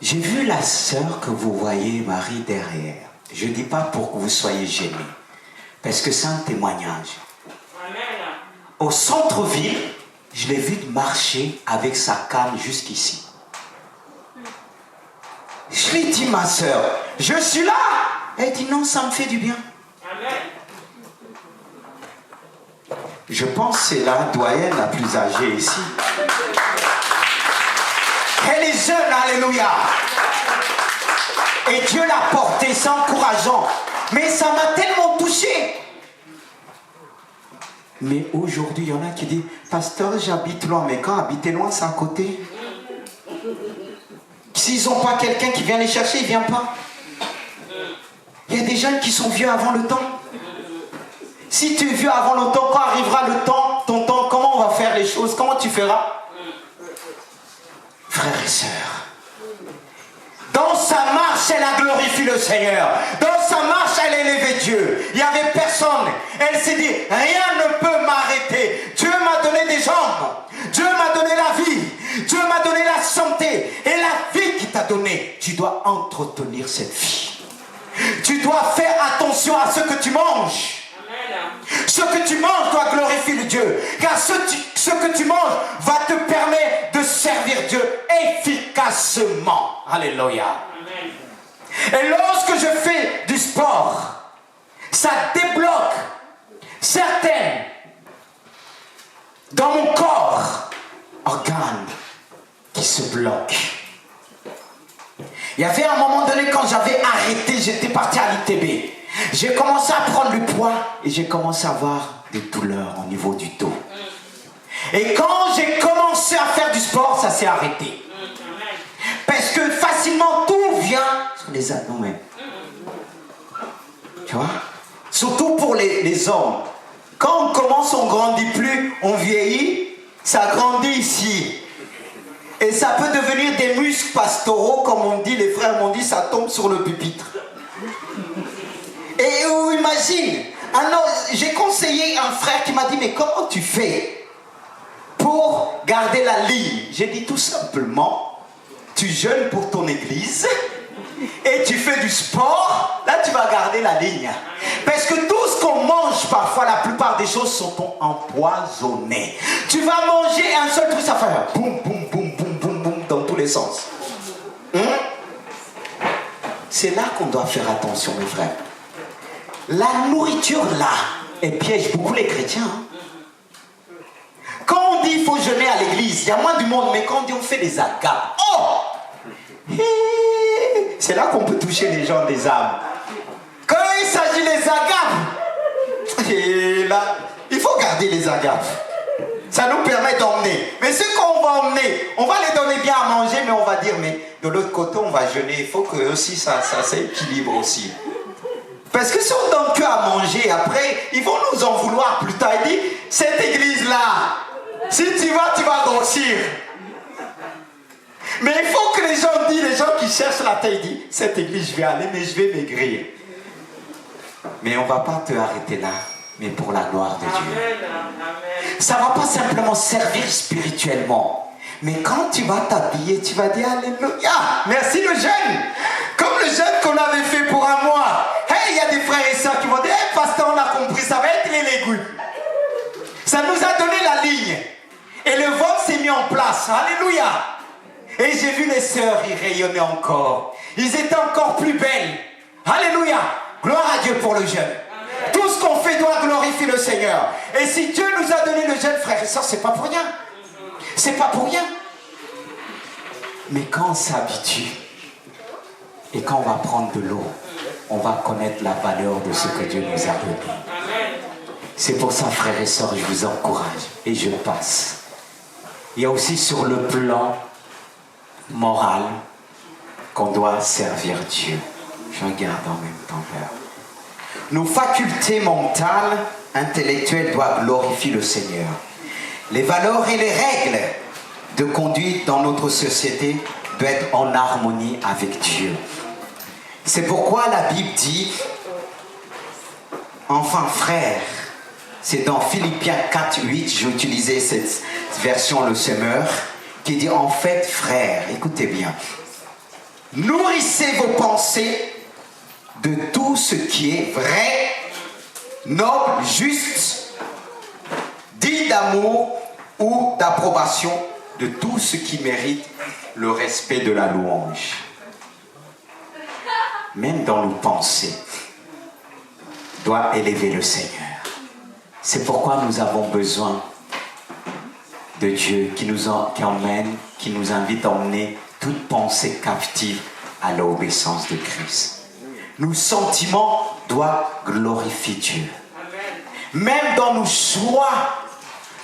J'ai vu la sœur que vous voyez, Marie, derrière. Je ne dis pas pour que vous soyez gênés, parce que c'est un témoignage. Amen. Au centre-ville, je l'ai vu marcher avec sa canne jusqu'ici. Je lui ai dit, ma sœur, je suis là. Elle dit, non, ça me fait du bien. Amen. Je pense que c'est la doyenne la plus âgée ici. Elle est jeune, alléluia. Et Dieu l'a portée, c'est encourageant. Mais ça m'a tellement touché. Mais aujourd'hui, il y en a qui disent, pasteur, j'habite loin. Mais quand habiter loin, c'est à côté. S'ils n'ont pas quelqu'un qui vient les chercher, ils ne viennent pas. Il y a des jeunes qui sont vieux avant le temps. Si tu es vieux avant le temps, quand arrivera le temps, ton temps, comment on va faire les choses? Comment tu feras? Frères et sœurs, dans sa marche, elle a glorifié le Seigneur. Dans sa marche, elle a élevé Dieu. Il n'y avait personne. Elle s'est dit, rien ne peut m'arrêter. Dieu m'a donné des jambes. Dieu m'a donné la vie. Dieu m'a donné la santé. Et la vie qu'il t'a donnée, tu dois entretenir cette vie. Tu dois faire attention à ce que tu manges. Ce que tu manges doit glorifier le Dieu. Car ce que tu manges va te permettre de servir Dieu efficacement. Alléluia. Amen. Et lorsque je fais du sport, ça débloque certaines dans mon corps organes qui se bloquent. Il y avait un moment donné quand j'avais arrêté, j'étais parti à l'ITB. J'ai commencé à prendre le poids et j'ai commencé à avoir des douleurs au niveau du dos. Et quand j'ai commencé à faire du sport, ça s'est arrêté. Parce que facilement tout vient sur les abdominaux. Tu vois? Surtout pour les hommes. Quand on commence, on ne grandit plus, on vieillit, ça grandit ici. Et ça peut devenir des muscles pastoraux, comme on dit, les frères m'ont dit, ça tombe sur le pupitre. Et imagine, alors j'ai conseillé un frère qui m'a dit, mais comment tu fais pour garder la ligne? J'ai dit tout simplement, tu jeûnes pour ton église et tu fais du sport, là tu vas garder la ligne. Parce que tout ce qu'on mange parfois, la plupart des choses sont empoisonnées. Tu vas manger un seul truc, ça fait boum, boum, boum, boum, boum, boum, dans tous les sens. C'est là qu'on doit faire attention, mes frères. La nourriture là, elle piège beaucoup les chrétiens. Quand on dit qu'il faut jeûner à l'église, il y a moins du monde, mais quand on dit on fait des agapes, c'est là qu'on peut toucher les gens des âmes. Quand il s'agit des agapes, et là, il faut garder les agapes. Ça nous permet d'emmener. Mais ce qu'on va emmener, on va les donner bien à manger, mais on va dire, mais de l'autre côté, on va jeûner. Il faut que aussi ça s'équilibre aussi. Parce que si on donne que à manger, après, ils vont nous en vouloir plus tard. Il dit, cette église-là, si tu vas grossir. Mais il faut que les gens disent, les gens qui cherchent la taille, disent, cette église, je vais aller, mais je vais maigrir. Mais on ne va pas te arrêter là, mais pour la gloire de Dieu. Ça ne va pas simplement servir spirituellement. Mais quand tu vas t'habiller, tu vas dire, alléluia, merci le jeûne. Comme le jeûne qu'on avait fait pour un mois. Il y a des frères et sœurs qui vont dire, pasteur, on a compris, ça va être les légumes. Ça nous a donné la ligne. Et le vote s'est mis en place. Alléluia. Et j'ai vu les sœurs, ils rayonnaient encore. Ils étaient encore plus belles. Alléluia. Gloire à Dieu pour le jeûne. Amen. Tout ce qu'on fait doit glorifier le Seigneur. Et si Dieu nous a donné le jeûne, frères et sœurs, c'est pas pour rien. C'est pas pour rien. Mais quand on s'habitue, et quand on va prendre de l'eau, on va connaître la valeur de ce que Dieu nous a donné. C'est pour ça, frères et sœurs, je vous encourage et je passe. Il y a aussi sur le plan moral qu'on doit servir Dieu. Je regarde en même temps l'heure. Nos facultés mentales, intellectuelles doivent glorifier le Seigneur. Les valeurs et les règles de conduite dans notre société doivent être en harmonie avec Dieu. C'est pourquoi la Bible dit, enfin frères, c'est dans Philippiens 4:8, j'ai utilisé cette version le semeur, qui dit en fait frères, écoutez bien, Nourrissez vos pensées de tout ce qui est vrai, noble, juste, digne d'amour ou d'approbation, de tout ce qui mérite le respect de la louange. Même dans nos pensées, doit élever le Seigneur. C'est pourquoi nous avons besoin de Dieu qui nous emmène, qui nous invite à emmener toute pensée captive à l'obéissance de Christ. Nos sentiments doivent glorifier Dieu. Même dans nos choix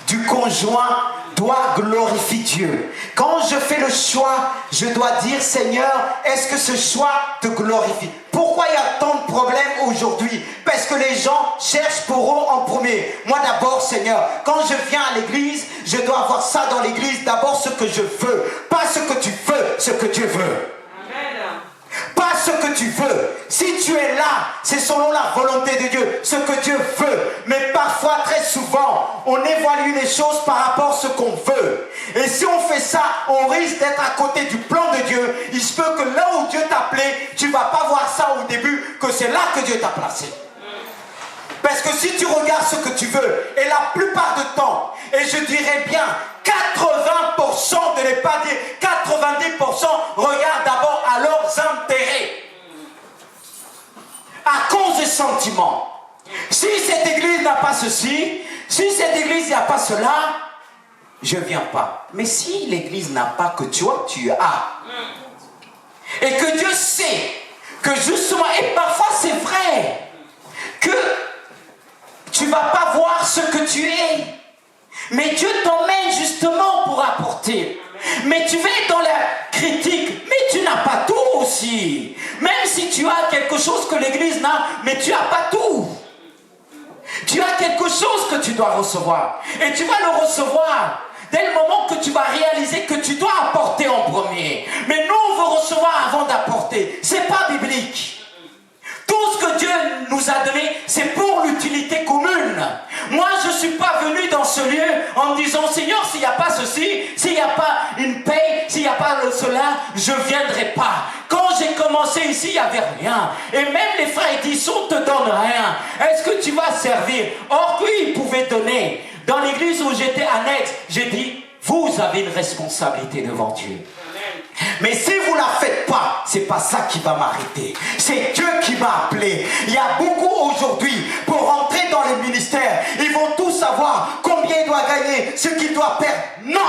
du conjoint, doit glorifier Dieu. Quand je fais le choix, je dois dire, Seigneur, est-ce que ce choix te glorifie? Pourquoi il y a tant de problèmes aujourd'hui? Parce que les gens cherchent pour eux en premier. Moi d'abord, Seigneur, quand je viens à l'église, je dois avoir ça dans l'église. D'abord ce que je veux, pas ce que tu veux, ce que Dieu veut. Pas ce que tu veux. Si tu es là, c'est selon la volonté de Dieu, ce que Dieu veut. Mais parfois, très souvent, on évalue les choses par rapport à ce qu'on veut. Et si on fait ça, on risque d'être à côté du plan de Dieu. Il se peut que là où Dieu t'a appelé, tu ne vas pas voir ça au début, que c'est là que Dieu t'a placé. Parce que si tu regardes ce que tu veux, et la plupart du temps, et je dirais bien 80%, de ne pas dire 90%, regardent d'abord à leurs intérêts. À cause des sentiments. Si cette église n'a pas ceci, si cette église n'a pas cela, je ne viens pas. Mais si l'église n'a pas que toi, tu as. Et que Dieu sait que justement, et parfois c'est vrai, que tu ne vas pas voir ce que tu es. Mais Dieu t'emmène justement pour apporter. Mais tu vas être dans la critique, mais tu n'as pas tout aussi. Même si tu as quelque chose que l'église n'a, mais tu n'as pas tout. Tu as quelque chose que tu dois recevoir. Et tu vas le recevoir dès le moment que tu vas réaliser que tu dois apporter en premier. Mais nous, on veut recevoir avant d'apporter. Ce n'est pas biblique. Tout ce que Dieu nous a donné, c'est pour l'utilité commune. Moi, je ne suis pas venu dans ce lieu en me disant, Seigneur, s'il n'y a pas ceci, s'il n'y a pas une paye, s'il n'y a pas cela, je ne viendrai pas. Quand j'ai commencé ici, il n'y avait rien. Et même les frères disent, on ne te donne rien. Est-ce que tu vas servir? Or, oui, ils pouvaient donner. Dans l'église où j'étais annexe, j'ai dit, vous avez une responsabilité devant Dieu. Mais si vous ne la faites pas, c'est pas ça qui va m'arrêter. C'est Dieu qui m'a appelé. Il y a beaucoup aujourd'hui, pour rentrer dans le ministère, ils vont tous savoir combien il doit gagner, ce qu'il doit perdre. Non!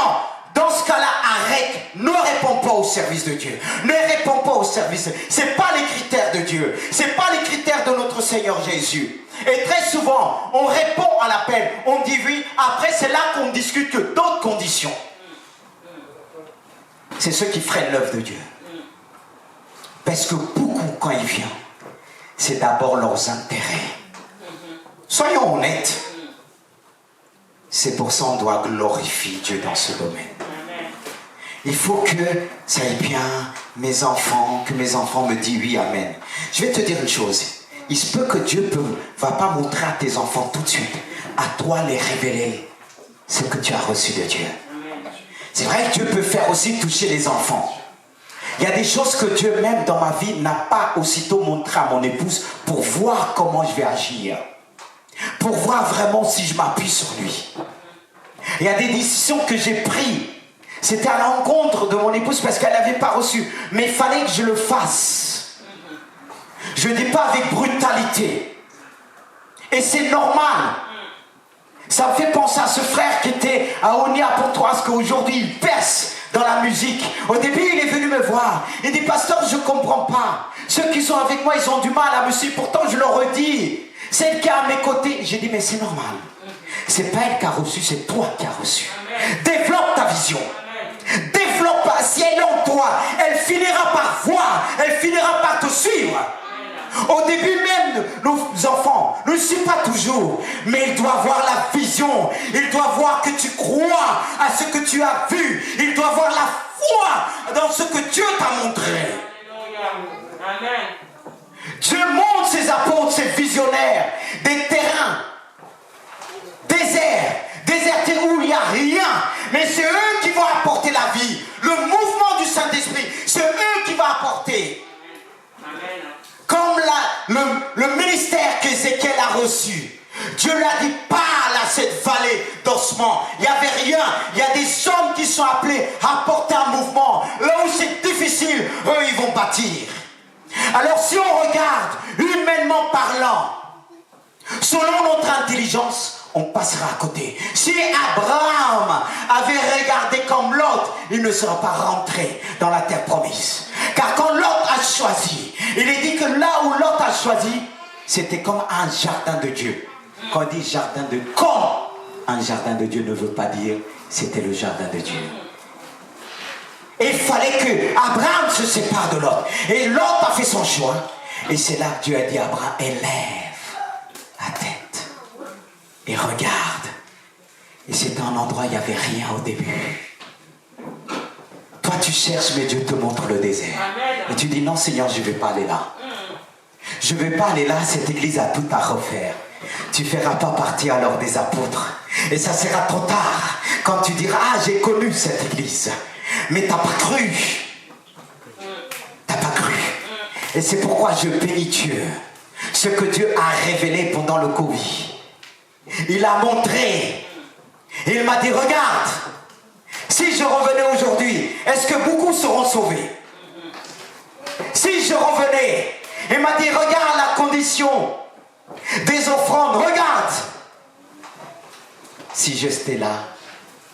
Dans ce cas-là, arrête. Ne réponds pas au service de Dieu. Ne réponds pas au service. Ce n'est pas les critères de Dieu. Ce n'est pas les critères de notre Seigneur Jésus. Et très souvent, on répond à l'appel. On dit oui. Après, c'est là qu'on discute que d'autres conditions. C'est ceux qui freinent l'œuvre de Dieu. Parce que beaucoup, quand il vient, c'est d'abord leurs intérêts. Soyons honnêtes. C'est pour ça qu'on doit glorifier Dieu dans ce domaine. Il faut que ça aille bien, mes enfants, que mes enfants me disent oui, amen. Je vais te dire une chose. Il se peut que Dieu ne va pas montrer à tes enfants tout de suite. À toi les révéler ce que tu as reçu de Dieu. C'est vrai que Dieu peut faire aussi toucher les enfants. Il y a des choses que Dieu même dans ma vie n'a pas aussitôt montré à mon épouse pour voir comment je vais agir. Pour voir vraiment si je m'appuie sur lui. Il y a des décisions que j'ai prises. C'était à l'encontre de mon épouse parce qu'elle n'avait pas reçu. Mais il fallait que je le fasse. Je ne dis pas avec brutalité. Et c'est normal. Ça me fait penser à ce frère qui était à Onia Pontoise, qu'aujourd'hui il perce dans la musique. Au début, il est venu me voir. Il dit, pasteur, je ne comprends pas. Ceux qui sont avec moi, ils ont du mal à me suivre. Pourtant, je leur redis. Celle qui est à mes côtés. J'ai dit, mais c'est normal. C'est pas elle qui a reçu, c'est toi qui as reçu. Développe ta vision. Développe, si elle est en toi, elle finira par voir. Elle finira par te suivre. Au début même, nos enfants ne suivent pas toujours, mais ils doivent voir la vision, ils doivent voir que tu crois à ce que tu as vu, ils doivent voir la foi dans ce que Dieu t'a montré. Amen. Dieu montre ses apôtres, ses visionnaires, des terrains désertés où il n'y a rien, mais c'est eux qui vont apporter la vie, le mouvement du Saint-Esprit, c'est eux qui vont apporter. reçu. Dieu lui a dit, parle à cette vallée d'ossements. Il n'y avait rien. Il y a des hommes qui sont appelés à porter un mouvement. Là où c'est difficile, eux, ils vont bâtir. Alors si on regarde, humainement parlant, selon notre intelligence, on passera à côté. Si Abraham avait regardé comme Lot, il ne serait pas rentré dans la terre promise. Car quand Lot a choisi, il est dit que là où Lot a choisi, c'était comme un jardin de Dieu. Quand on dit jardin de... Comme un jardin de Dieu ne veut pas dire c'était le jardin de Dieu. Et il fallait que Abraham se sépare de Lot. Et Lot a fait son choix. Et c'est là que Dieu a dit à Abraham, élève la tête et regarde. Et c'était un endroit où il n'y avait rien au début. Toi tu cherches, mais Dieu te montre le désert. Et tu dis, non Seigneur, je ne vais pas aller là. Je ne vais pas aller là, cette église a tout à refaire. Tu ne feras pas partie alors des apôtres. Et ça sera trop tard. Quand tu diras, ah j'ai connu cette église. Mais tu n'as pas cru. Tu n'as pas cru. Et c'est pourquoi je bénis Dieu. Ce que Dieu a révélé pendant le Covid. Il a montré. Il m'a dit, regarde. Si je revenais aujourd'hui, est-ce que beaucoup seront sauvés? Si je revenais, il m'a dit, regarde la condition des offrandes, regarde. Si j'étais là,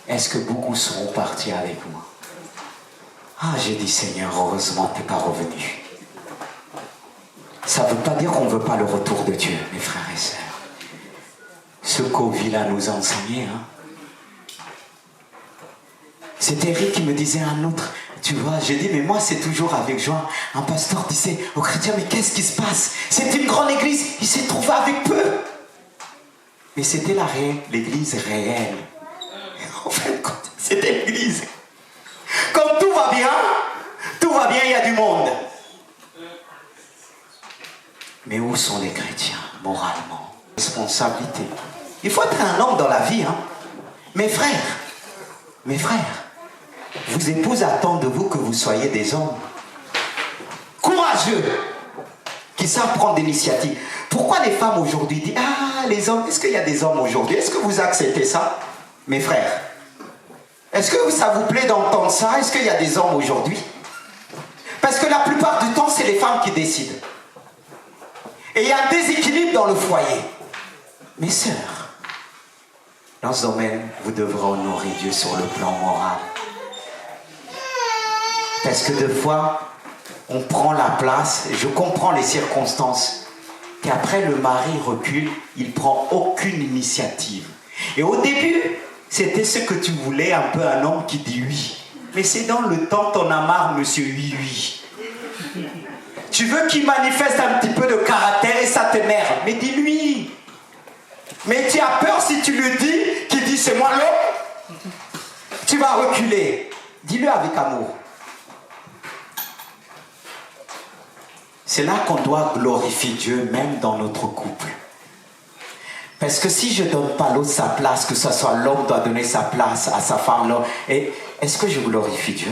est-ce que beaucoup seront partis avec moi? Ah, j'ai dit, Seigneur, heureusement tu n'es pas revenu. Ça ne veut pas dire qu'on ne veut pas le retour de Dieu, mes frères et sœurs. Ce Covid-là nous a enseigné. C'est Eric qui me disait un autre. Tu vois, j'ai dit, mais moi c'est toujours avec joie. Un pasteur disait aux chrétiens, mais qu'est-ce qui se passe? C'est une grande église, il s'est trouvé avec peu. Mais c'était l'église réelle. En fait, c'était l'église. Comme tout va bien, il y a du monde. Mais où sont les chrétiens, moralement? Responsabilité. Il faut être un homme dans la vie. Mes frères, vos épouses attendent de vous que vous soyez des hommes courageux, qui savent prendre des initiatives. Pourquoi les femmes aujourd'hui disent, ah, les hommes, est-ce qu'il y a des hommes aujourd'hui? Est-ce que vous acceptez ça, mes frères? Est-ce que ça vous plaît d'entendre ça? Est-ce qu'il y a des hommes aujourd'hui? Parce que la plupart du temps, c'est les femmes qui décident. Et il y a un déséquilibre dans le foyer. Mes sœurs, dans ce domaine, vous devrez honorer Dieu sur le plan moral. Parce que des fois, on prend la place, et je comprends les circonstances, qu'après le mari recule, il ne prend aucune initiative. Et au début, c'était ce que tu voulais, un peu un homme qui dit oui. Mais c'est dans le temps, t'en as marre, monsieur oui. Tu veux qu'il manifeste un petit peu de caractère et ça t'énerve. Mais dis-lui. Mais tu as peur si tu lui dis, qu'il dit c'est moi l'homme, tu vas reculer. Dis-le avec amour. C'est là qu'on doit glorifier Dieu, même dans notre couple. Parce que si je ne donne pas l'autre sa place, que ce soit l'homme doit donner sa place à sa femme, l'homme, et est-ce que je glorifie Dieu?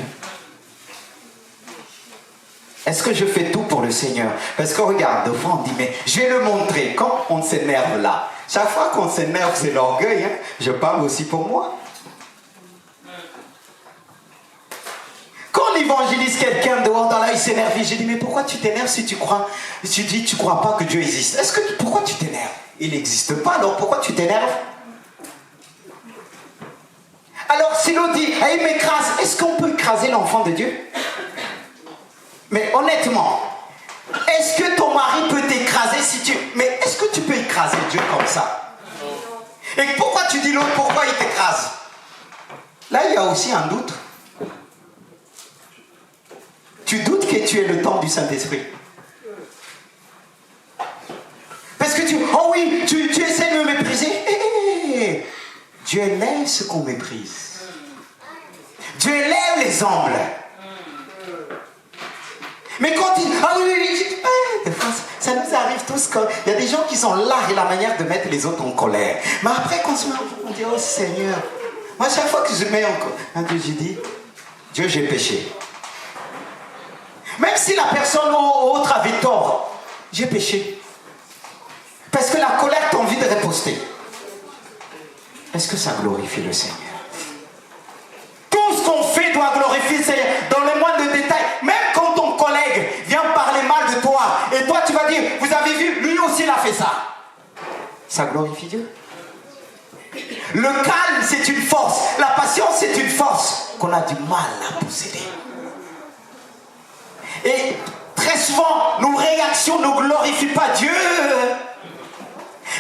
Est-ce que je fais tout pour le Seigneur? Parce que regarde, des fois on dit, mais je vais le montrer. Quand on s'énerve là, chaque fois qu'on s'énerve, c'est l'orgueil. Je parle aussi pour moi. Quand on évangélise quelqu'un dehors dans là, il s'énerve. Je dis, mais pourquoi tu t'énerves si tu crois? Tu dis, tu crois pas que Dieu existe. Pourquoi tu t'énerves? Il n'existe pas, alors pourquoi tu t'énerves? Alors si l'autre dit, ah, il m'écrase, est-ce qu'on peut écraser l'enfant de Dieu? Mais honnêtement, est-ce que ton mari peut t'écraser si tu... Mais est-ce que tu peux écraser Dieu comme ça? Et pourquoi tu dis l'autre, pourquoi il t'écrase? Là, il y a aussi un doute. Tu doutes que tu es le temple du Saint-Esprit. Parce que oh oui, tu essaies de me mépriser. Dieu élève ce qu'on méprise. Dieu élève les humbles. Mais quand il... Ah oui, des fois, ça nous arrive tous quand... Il y a des gens qui sont là et la manière de mettre les autres en colère. Mais après, quand on dit, oh Seigneur, moi chaque fois que je mets en Dieu, je dis, Dieu, j'ai péché. Même si la personne ou autre avait tort, j'ai péché. Parce que la la colère, tu as envie de riposter. Est-ce que ça glorifie le Seigneur? Tout ce qu'on fait doit glorifier le Seigneur dans les moindres détails. Même quand ton collègue vient parler mal de toi, et toi tu vas dire, vous avez vu, lui aussi il a fait ça. Ça glorifie Dieu. Le calme, c'est une force. La patience, c'est une force qu'on a du mal à posséder. Et très souvent, nos réactions ne glorifient pas Dieu.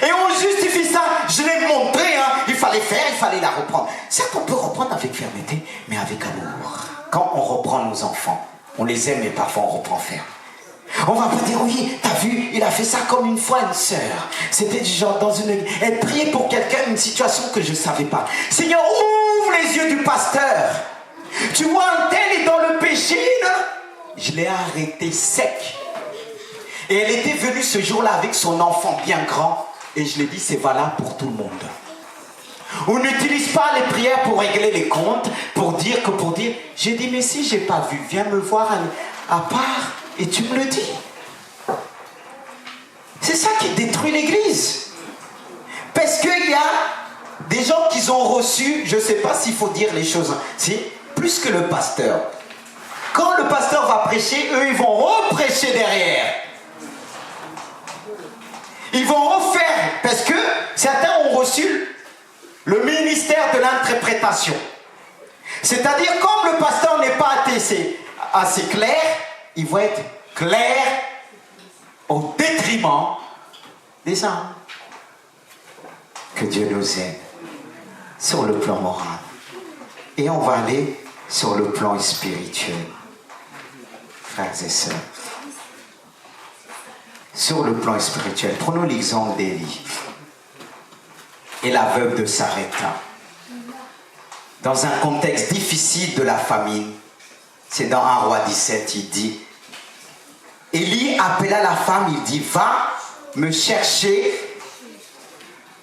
Et on justifie ça. Je l'ai montré, hein. Il fallait faire, il fallait la reprendre. Certes, on peut reprendre avec fermeté, mais avec amour. Quand on reprend nos enfants, on les aime et parfois on reprend ferme. On va pas dire, oui, t'as vu, il a fait ça comme une fois une sœur. C'était du genre dans une... Elle priait pour quelqu'un, une situation que je ne savais pas. Seigneur, ouvre les yeux du pasteur. Tu vois, un tel est dans le péché, là. Je l'ai arrêté sec. Et elle était venue ce jour-là avec son enfant bien grand. Et je l'ai dit, c'est valable pour tout le monde. On n'utilise pas les prières pour régler les comptes, pour dire que pour dire. J'ai dit, mais si j'ai pas vu, viens me voir à part. Et tu me le dis. C'est ça qui détruit l'église. Parce qu'il y a des gens qui ont reçu, je ne sais pas s'il faut dire les choses, si, plus que le pasteur. Quand le pasteur va prêcher, eux, ils vont reprêcher derrière. Ils vont refaire, parce que certains ont reçu le ministère de l'interprétation. C'est-à-dire, comme le pasteur n'est pas assez clair, il va être clair au détriment des âmes. Que Dieu nous aide sur le plan moral. Et on va aller sur le plan spirituel. Frères et sœurs. Sur le plan spirituel, prenons l'exemple d'Élie et la veuve de Sarepta. Dans un contexte difficile de la famine, c'est dans 1 Roi 17, il dit, Élie appela la femme, il dit, va me chercher,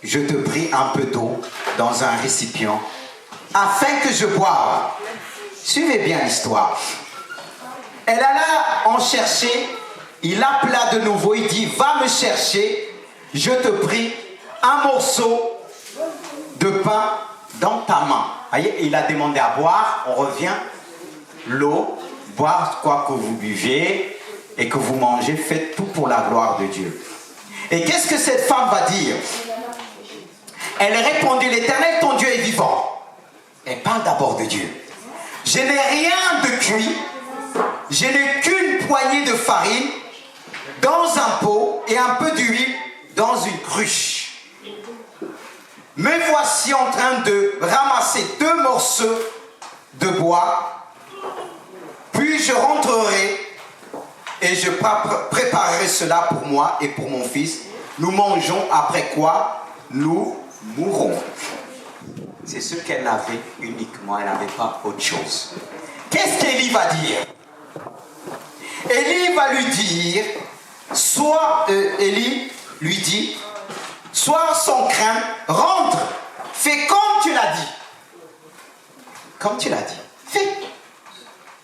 je te prie, un peu d'eau dans un récipient, afin que je boive. Suivez bien l'histoire. Elle alla en chercher, il appela de nouveau, il dit, va me chercher, je te prie, un morceau de pain dans ta main. Voyez, il a demandé à boire, on revient. L'eau, boire quoi que vous buvez et que vous mangez, faites tout pour la gloire de Dieu. Et qu'est-ce que cette femme va dire? Elle répondit, l'Éternel, ton Dieu est vivant. Elle parle d'abord de Dieu. Je n'ai rien de cuit, je n'ai qu'une poignée de farine dans un pot et un peu d'huile dans une cruche. Me voici en train de ramasser 2 morceaux de bois. Puis je rentrerai et je préparerai cela pour moi et pour mon fils. Nous mangeons, après quoi nous mourrons. C'est ce qu'elle avait uniquement, elle n'avait pas autre chose. Qu'est-ce qu'Élie va dire? Élie va lui dire, Élie lui dit, sois sans crainte, rentre, fais comme tu l'as dit. Comme tu l'as dit, fais.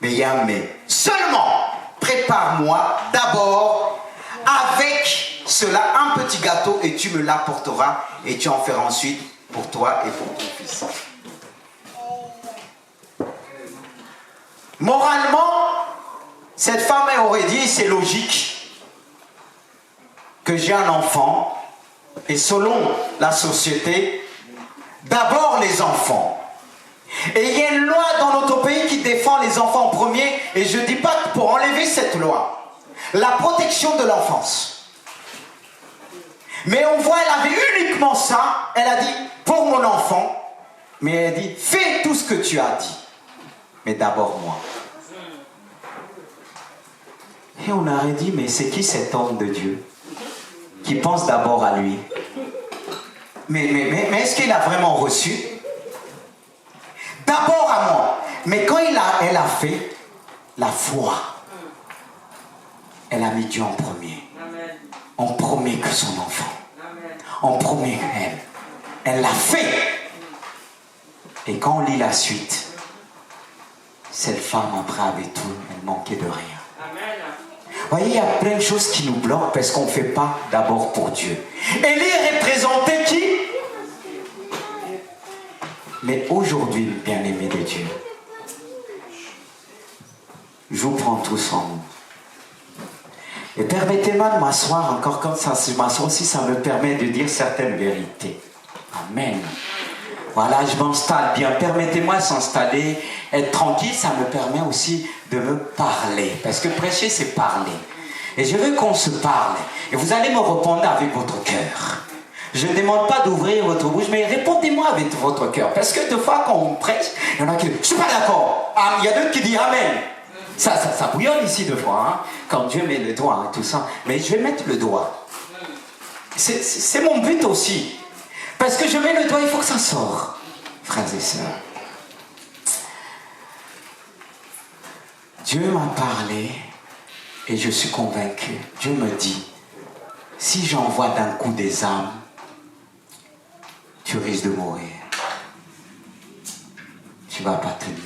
Mais il y a un mais. Seulement, prépare-moi d'abord avec cela un petit gâteau et tu me l'apporteras et tu en feras ensuite pour toi et pour ton fils. Moralement, cette femme aurait dit, c'est logique que j'ai un enfant et selon la société, d'abord les enfants. Et il y a une loi dans notre pays qui défend les enfants en premier, et je ne dis pas pour enlever cette loi, la protection de l'enfance. Mais on voit, elle avait uniquement ça, elle a dit, pour mon enfant, mais elle a dit, fais tout ce que tu as dit, mais d'abord moi. Et on aurait dit, mais c'est qui cet homme de Dieu qui pense d'abord à lui? Mais est-ce qu'il a vraiment reçu? D'abord à moi. Mais quand elle a fait la foi, elle a mis Dieu en premier. Amen. En premier que son enfant. Amen. En premier qu'elle. Elle l'a fait. Et quand on lit la suite, cette femme après avait tout, elle manquait de rien. Amen. Voyez, il y a plein de choses qui nous bloquent parce qu'on ne fait pas d'abord pour Dieu. Élie représentait qui? Mais aujourd'hui, bien-aimés de Dieu, je vous prends tous en nous. Et permettez-moi de m'asseoir encore comme ça. Si je m'assois aussi, ça me permet de dire certaines vérités. Amen. Voilà, je m'installe bien. Permettez-moi de s'installer, être tranquille, ça me permet aussi de me parler. Parce que prêcher, c'est parler. Et je veux qu'on se parle. Et vous allez me répondre avec votre cœur. Je ne demande pas d'ouvrir votre bouche, mais répondez-moi avec votre cœur. Parce que des fois, quand on prêche, il y en a qui disent « Je ne suis pas d'accord ». Il y a d'autres qui disent « Amen ». Ça bouillonne ici deux fois, hein, quand Dieu met le doigt, hein, tout ça. Mais je vais mettre le doigt. C'est mon but aussi. Parce que je mets le doigt, il faut que ça sorte, frères et sœurs. Dieu m'a parlé et je suis convaincu. Dieu me dit, si j'envoie d'un coup des âmes, tu risques de mourir. Tu ne vas pas tenir.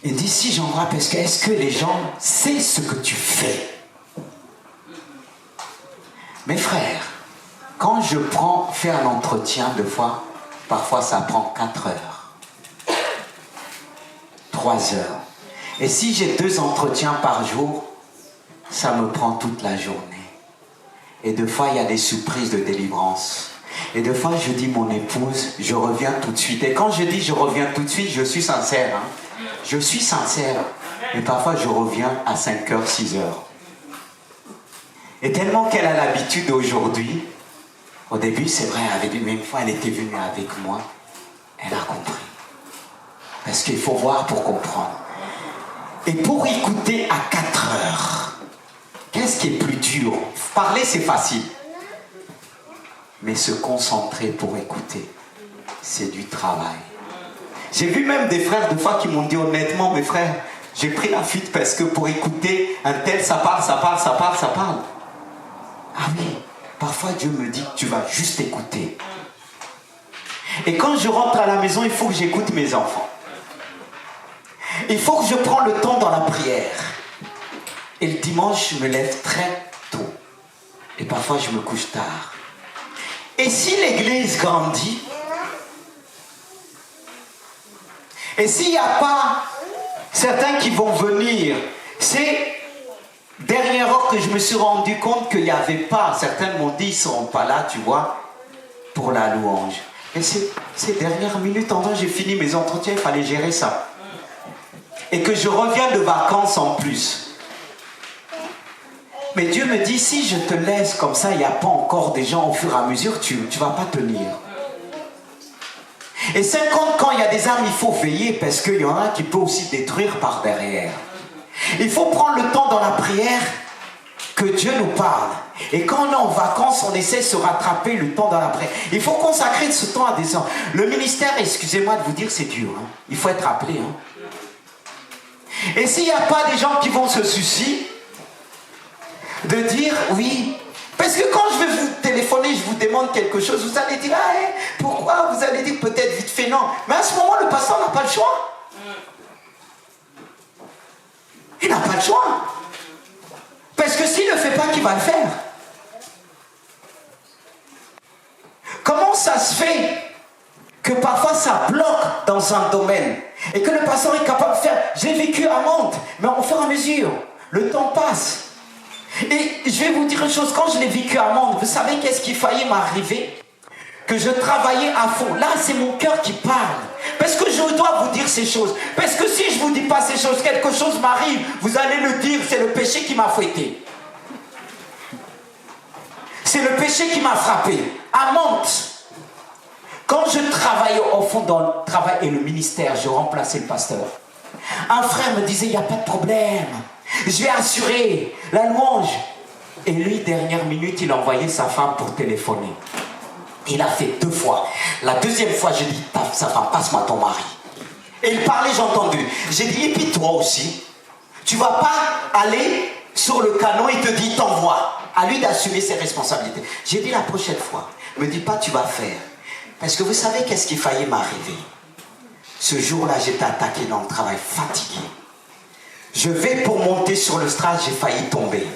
Il dit, si j'envoie, parce que est-ce que les gens savent ce que tu fais? Mes frères, quand je fais un entretien, parfois ça prend 4 heures, 3 heures. Et si j'ai 2 entretiens par jour, ça me prend toute la journée. Et des fois, il y a des surprises de délivrance. Et des fois, je dis mon épouse, je reviens tout de suite. Et quand je dis je reviens tout de suite, je suis sincère. Hein? Je suis sincère. Et parfois, je reviens à 5 heures, 6 heures. Et tellement qu'elle a l'habitude aujourd'hui, au début, c'est vrai, mais une fois, elle était venue avec moi, elle a compris. Parce qu'il faut voir pour comprendre. Et pour écouter à 4 heures, qu'est-ce qui est plus dur? Parler, c'est facile. Mais se concentrer pour écouter, c'est du travail. J'ai vu même des frères, des fois, qui m'ont dit honnêtement, mes frères, j'ai pris la fuite parce que pour écouter un tel, ça parle. Ah oui, parfois Dieu me dit, tu vas juste écouter. Et quand je rentre à la maison, il faut que j'écoute mes enfants. Il faut que je prenne le temps dans la prière. Et le dimanche, je me lève très tôt. Et parfois, je me couche tard. Et si l'église grandit, et s'il n'y a pas certains qui vont venir, c'est dernière heure que je me suis rendu compte qu'il n'y avait pas, certains m'ont dit, ils ne seront pas là, tu vois, pour la louange. Et ces dernières minutes, en temps, j'ai fini mes entretiens, il fallait gérer ça. Et que je reviens de vacances en plus. Mais Dieu me dit, si je te laisse comme ça, il n'y a pas encore des gens au fur et à mesure, tu ne vas pas tenir. Et 50, quand il y a des armes, il faut veiller parce qu'il y en a qui peut aussi détruire par derrière. Il faut prendre le temps dans la prière que Dieu nous parle. Et quand on est en vacances, on essaie de se rattraper le temps dans la prière. Il faut consacrer ce temps à des gens. Le ministère, excusez-moi de vous dire, c'est dur. Hein. Il faut être appelé. Hein. Et s'il n'y a pas des gens qui vont se soucier de dire oui, parce que quand je vais vous téléphoner, je vous demande quelque chose, vous allez dire ah, pourquoi? Vous allez dire peut-être vite fait non. Mais à ce moment, le pasteur n'a pas le choix. Il n'a pas le choix. Parce que s'il ne le fait pas, qui va le faire? Comment ça se fait que parfois ça bloque dans un domaine et que le pasteur est capable de faire? J'ai vécu à Mantes, mais au fur et à mesure, le temps passe. Et je vais vous dire une chose, quand je l'ai vécu à Mantes, vous savez qu'est-ce qui faillit m'arriver? Que je travaillais à fond. Là, c'est mon cœur qui parle. Parce que je dois vous dire ces choses. Parce que si je ne vous dis pas ces choses, quelque chose m'arrive, vous allez le dire, c'est le péché qui m'a fouetté. C'est le péché qui m'a frappé. À Mantes, quand je travaillais au fond dans le travail et le ministère, je remplaçais le pasteur. Un frère me disait, il n'y a pas de problème. Je vais assurer la louange. Et lui, dernière minute, il a envoyé sa femme pour téléphoner. Il a fait 2 fois. La deuxième fois, j'ai dit, sa femme, passe-moi ton mari. Et il parlait, j'ai entendu. J'ai dit, et puis toi aussi, tu ne vas pas aller sur le canon et te dit, t'envoie. À lui d'assumer ses responsabilités. J'ai dit la prochaine fois, ne me dis pas, tu vas faire. Parce que vous savez qu'est-ce qui faillit m'arriver? Ce jour-là, j'étais attaqué dans le travail, fatigué. Je vais pour monter sur le strade, j'ai failli tomber.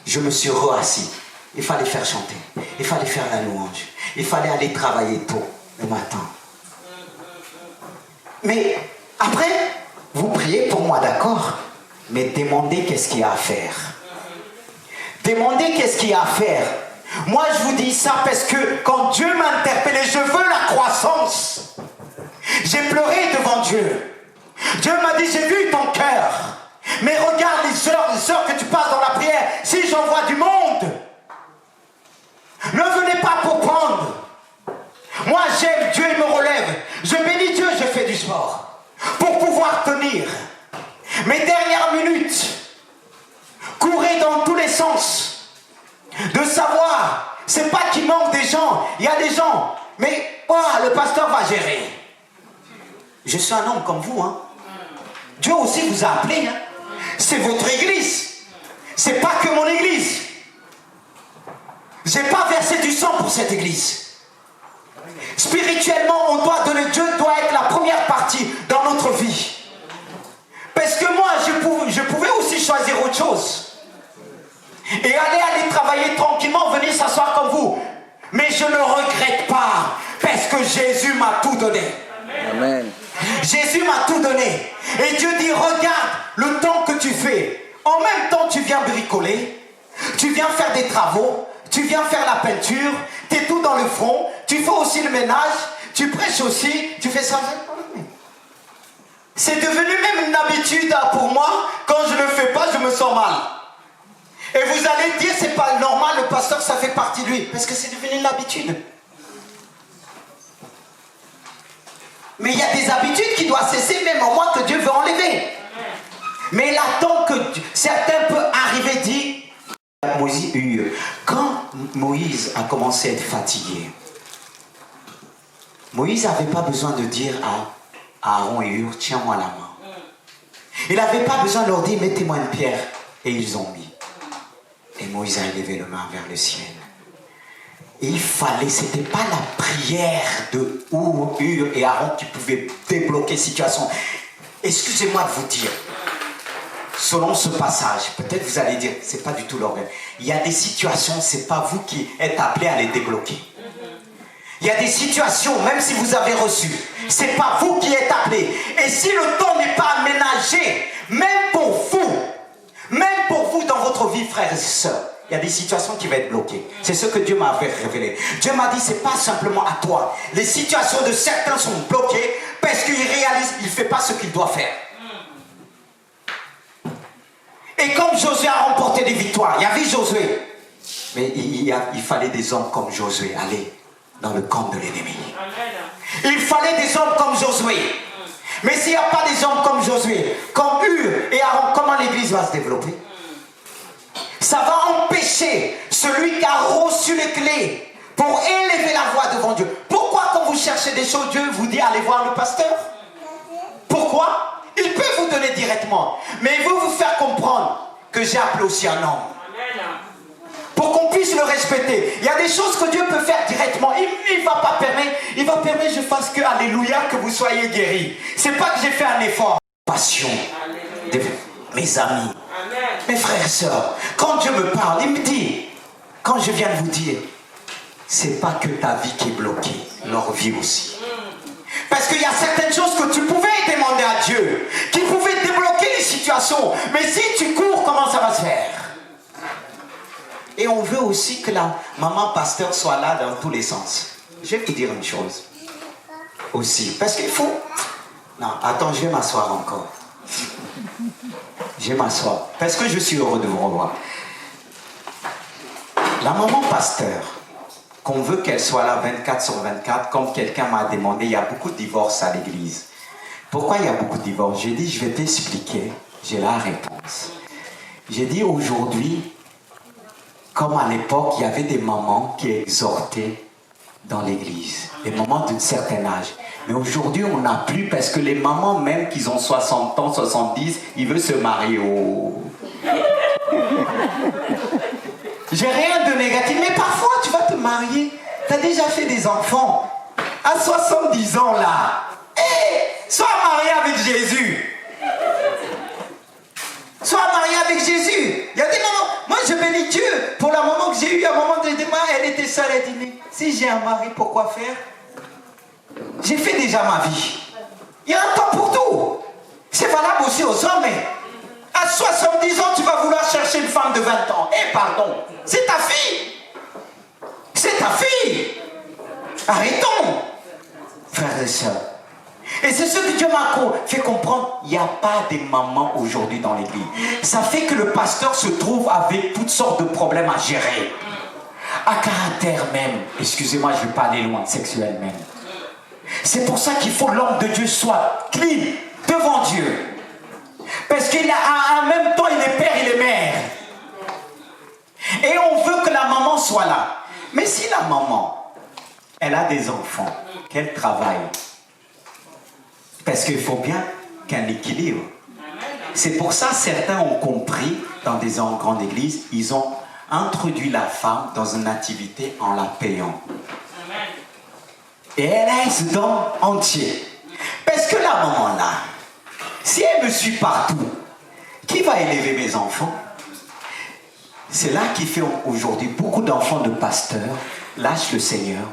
Je me suis re-assis. Il fallait faire chanter. Il fallait faire la louange. Il fallait aller travailler tôt le matin. Mais après, vous priez pour moi, d'accord? Mais demandez qu'est-ce qu'il y a à faire. Demandez qu'est-ce qu'il y a à faire. Moi, je vous dis ça parce que quand Dieu m'a interpellé, je veux la croissance. J'ai pleuré devant Dieu. Dieu m'a dit, j'ai vu ton cœur. Mais regarde les heures que tu passes dans la prière. Si j'envoie du monde, ne venez pas pour prendre. Moi, j'aime Dieu, il me relève. Je bénis Dieu, je fais du sport. Pour pouvoir tenir. Mes dernières minutes, courez dans tous les sens. De savoir, c'est pas qu'il manque des gens. Il y a des gens, mais le pasteur va gérer. Je suis un homme comme vous, hein. Dieu aussi vous a appelé, hein. C'est votre église. C'est pas que mon église. J'ai pas versé du sang pour cette église. Spirituellement, on doit donner. Dieu doit être la première partie dans notre vie. Parce que moi, je pouvais aussi choisir autre chose. Et aller travailler tranquillement, venir s'asseoir comme vous. Mais je ne regrette pas. Parce que Jésus m'a tout donné. Amen. Jésus m'a tout donné. Et Dieu dit, regarde le temps que tu fais. En même temps, tu viens bricoler. Tu viens faire des travaux. Tu viens faire la peinture. Tu es tout dans le front. Tu fais aussi le ménage. Tu prêches aussi. Tu fais ça. C'est devenu même une habitude pour moi. Quand je ne le fais pas, je me sens mal. Et vous allez dire, c'est pas normal, le pasteur, ça fait partie de lui. Parce que c'est devenu une habitude. Mais il y a des habitudes qui doivent cesser, même en moi, que Dieu veut enlever. Mais il attend que certains peuvent arriver, dit Moïse. Quand Moïse a commencé à être fatigué, Moïse n'avait pas besoin de dire à Aaron et Hur, tiens-moi la main. Il n'avait pas besoin de leur dire, mettez-moi une pierre. Et ils ont mis. Et Moïse a élevé les mains vers le ciel. Et il fallait, c'était pas la prière de Hur et Aaron qui pouvait débloquer la situation. Excusez-moi de vous dire, selon ce passage, peut-être vous allez dire, c'est pas du tout l'orgueil. Il y a des situations, c'est pas vous qui êtes appelés à les débloquer. Il y a des situations, même si vous avez reçu, c'est pas vous qui êtes appelés. Et si le temps n'est pas aménagé, même pour vous dans votre vie, frères et sœurs, il y a des situations qui vont être bloquées. C'est ce que Dieu m'a fait révéler. Dieu m'a dit, c'est pas simplement à toi. Les situations de certains sont bloquées parce qu'ils réalisent qu'il ne fait pas ce qu'il doit faire. Et comme Josué a remporté des victoires, il y avait Josué. Mais il fallait des hommes comme Josué aller dans le camp de l'ennemi. Il fallait des hommes comme Josué. Mais s'il n'y a pas des hommes comme Josué, comme Hur et Aaron, comment l'église va se développer? Ça va empêcher celui qui a reçu les clés pour élever la voix devant Dieu. Pourquoi quand vous cherchez des choses, Dieu vous dit allez voir le pasteur? Pourquoi? Il peut vous donner directement, mais il veut vous faire comprendre que j'ai appelé aussi un homme. Pour qu'on puisse le respecter. Il y a des choses que Dieu peut faire directement. Il ne va pas permettre, il va permettre que je fasse que, alléluia, que vous soyez guéris. C'est pas que j'ai fait un effort. Passion. Mes amis. Mes frères et sœurs. Quand Dieu me parle, il me dit, quand je viens de vous dire, c'est pas que ta vie qui est bloquée, leur vie aussi. Parce qu'il y a certaines choses que tu pouvais demander à Dieu, qui pouvaient débloquer les situations. Mais si tu cours, comment ça va se faire? Et on veut aussi que la maman pasteur soit là dans tous les sens. Je vais vous dire une chose. Aussi. Parce qu'il faut... Non, attends, je vais m'asseoir encore. Je vais m'asseoir. Parce que je suis heureux de vous revoir. La maman pasteur, qu'on veut qu'elle soit là 24/24, comme quelqu'un m'a demandé, il y a beaucoup de divorces à l'église. Pourquoi il y a beaucoup de divorces? J'ai dit, je vais t'expliquer. J'ai la réponse. J'ai dit, aujourd'hui, comme à l'époque, il y avait des mamans qui exhortaient dans l'église. Des mamans d'un certain âge. Mais aujourd'hui, on n'a plus, parce que les mamans, même qu'ils ont 60 ans, 70, ils veulent se marier. Oh. J'ai rien de négatif, mais parfois, tu vas te marier. Tu as déjà fait des enfants. À 70 ans, là. Sois marié avec Jésus. sœur, elle dit, si j'ai un mari, pourquoi faire? J'ai fait déjà ma vie. Il y a un temps pour tout. C'est valable aussi aux hommes. À 70 ans, tu vas vouloir chercher une femme de 20 ans. Eh, pardon, c'est ta fille. C'est ta fille. Arrêtons, frères et sœurs. Et c'est ce que Dieu m'a fait comprendre. Il n'y a pas de mamans aujourd'hui dans l'église. Ça fait que le pasteur se trouve avec toutes sortes de problèmes à gérer. À caractère même. Excusez-moi, je ne vais pas aller loin, sexuel même. C'est pour ça qu'il faut que l'homme de Dieu soit clean devant Dieu. Parce qu'il a en même temps, il est père, il est mère. Et on veut que la maman soit là. Mais si la maman, elle a des enfants, qu'elle travaille, parce qu'il faut bien qu'un équilibre. C'est pour ça que certains ont compris, dans des grandes églises, ils ont introduit la femme dans une activité en la payant. Et elle reste dans entier. Parce que la maman là, si elle me suit partout, qui va élever mes enfants? C'est là qui fait aujourd'hui beaucoup d'enfants de pasteurs lâchent le Seigneur.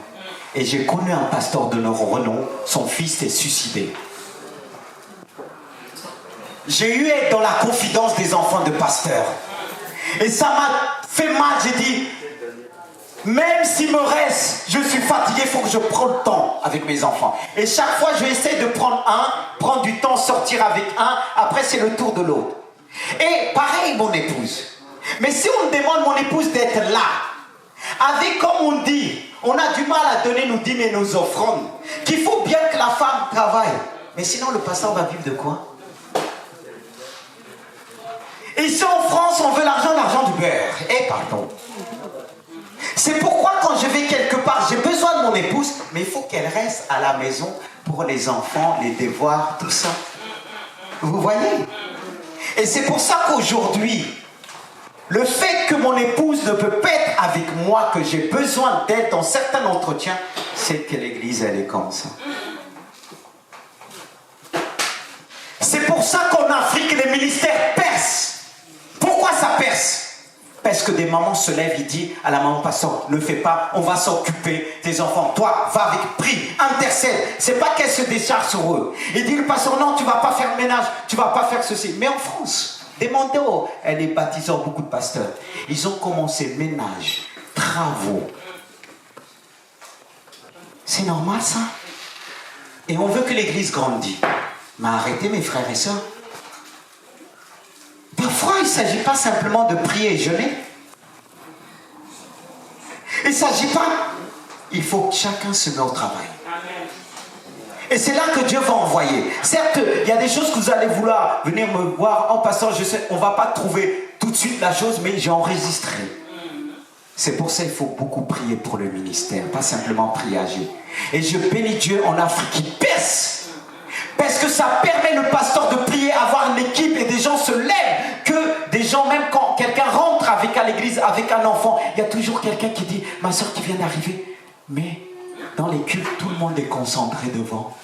Et j'ai connu un pasteur de leur renom, son fils s'est suicidé. J'ai eu à être dans la confidence des enfants de pasteurs. Et ça m'a fait mal, j'ai dit, même s'il me reste, je suis fatigué, il faut que je prenne le temps avec mes enfants. Et chaque fois, je essaie de prendre du temps, sortir avec un, après c'est le tour de l'autre. Et pareil, mon épouse. Mais si on demande mon épouse d'être là, avec, comme on dit, on a du mal à donner nos dîmes et nos offrandes, qu'il faut bien que la femme travaille. Mais sinon, le pasteur va vivre de quoi? Ici en France, on veut l'argent du beurre. Eh, pardon. C'est pourquoi quand je vais quelque part, j'ai besoin de mon épouse, mais il faut qu'elle reste à la maison pour les enfants, les devoirs, tout ça. Vous voyez? Et c'est pour ça qu'aujourd'hui, le fait que mon épouse ne peut pas être avec moi, que j'ai besoin d'être dans certains entretiens, c'est que l'église, elle est comme ça. C'est pour ça qu'en Afrique, les ministères percent. Pourquoi ça perce? Parce que des mamans se lèvent et disent à la maman pasteur, ne fais pas, on va s'occuper des enfants. Toi, va avec, prie, intercède. C'est pas qu'elle se décharge sur eux. Il dit le pasteur, non, tu vas pas faire le ménage, tu vas pas faire ceci. Mais en France, demandez elle est baptisée beaucoup de pasteurs. Ils ont commencé ménage, travaux. C'est normal ça? Et on veut que l'église grandisse. Mais arrêtez mes frères et sœurs. Parfois, il ne s'agit pas simplement de prier et jeûner. Il ne s'agit pas. Il faut que chacun se mette au travail. Et c'est là que Dieu va envoyer. Certes, il y a des choses que vous allez vouloir venir me voir en passant. Je sais, on ne va pas trouver tout de suite la chose, mais j'ai enregistré. C'est pour ça qu'il faut beaucoup prier pour le ministère, pas simplement prier à Dieu. Et je bénis Dieu en Afrique qui perce. Parce que ça permet le pasteur de prier, avoir une équipe et des gens se lèvent. Que des gens, même quand quelqu'un rentre à l'église avec un enfant, il y a toujours quelqu'un qui dit, ma soeur qui vient d'arriver. Mais dans les cultes, tout le monde est concentré devant.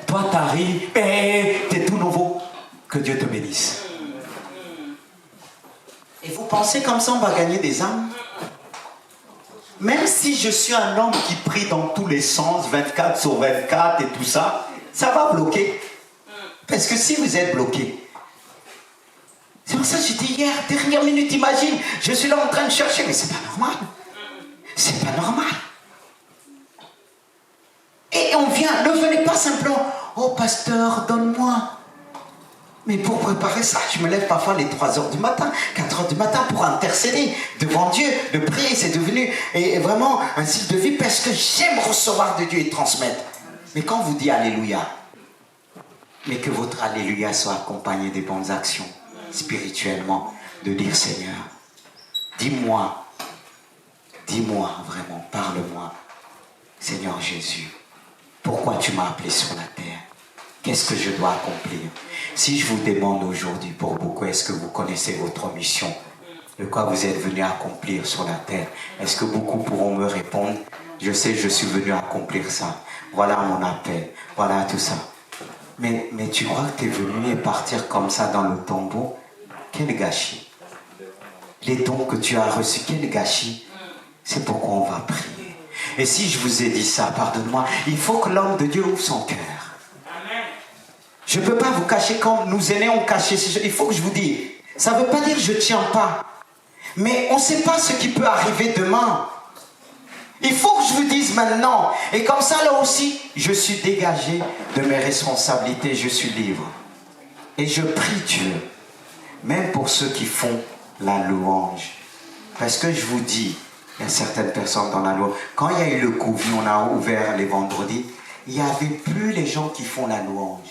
Toi, t'arrives, t'es tout nouveau. Que Dieu te bénisse. Et vous pensez comme ça, on va gagner des âmes? Même si je suis un homme qui prie dans tous les sens, 24 sur 24 et tout ça, ça va bloquer. Parce que si vous êtes bloqué, c'est pour ça que j'ai dit hier, dernière minute, imagine, je suis là en train de chercher, mais c'est pas normal. C'est pas normal. Et on vient, ne venez pas simplement, oh pasteur, donne-moi. Mais pour préparer ça, je me lève parfois les 3h du matin, 4h du matin pour intercéder devant Dieu. Le prier, c'est devenu vraiment un style de vie parce que j'aime recevoir de Dieu et transmettre. Mais quand vous dites Alléluia, mais que votre Alléluia soit accompagné des bonnes actions spirituellement, de dire Seigneur, dis-moi vraiment, parle-moi, Seigneur Jésus, pourquoi tu m'as appelé sur la terre? Qu'est-ce que je dois accomplir? Si je vous demande aujourd'hui pour beaucoup, est-ce que vous connaissez votre mission? De quoi vous êtes venu accomplir sur la terre? Est-ce que beaucoup pourront me répondre? Je sais, je suis venu accomplir ça. Voilà mon appel. Voilà tout ça. Mais tu crois que tu es venu et partir comme ça dans le tombeau? Quel gâchis. Les dons que tu as reçus, quel gâchis. C'est pourquoi on va prier. Et si je vous ai dit ça, pardonne-moi, il faut que l'homme de Dieu ouvre son cœur. Je ne peux pas vous cacher comme nos aînés ont caché ces choses. Il faut que je vous dise, ça ne veut pas dire que je ne tiens pas. Mais on ne sait pas ce qui peut arriver demain. Il faut que je vous dise maintenant. Et comme ça, là aussi, je suis dégagé de mes responsabilités. Je suis libre. Et je prie Dieu, même pour ceux qui font la louange. Parce que je vous dis, il y a certaines personnes dans la louange. Quand il y a eu le Covid, on a ouvert les vendredis, il n'y avait plus les gens qui font la louange.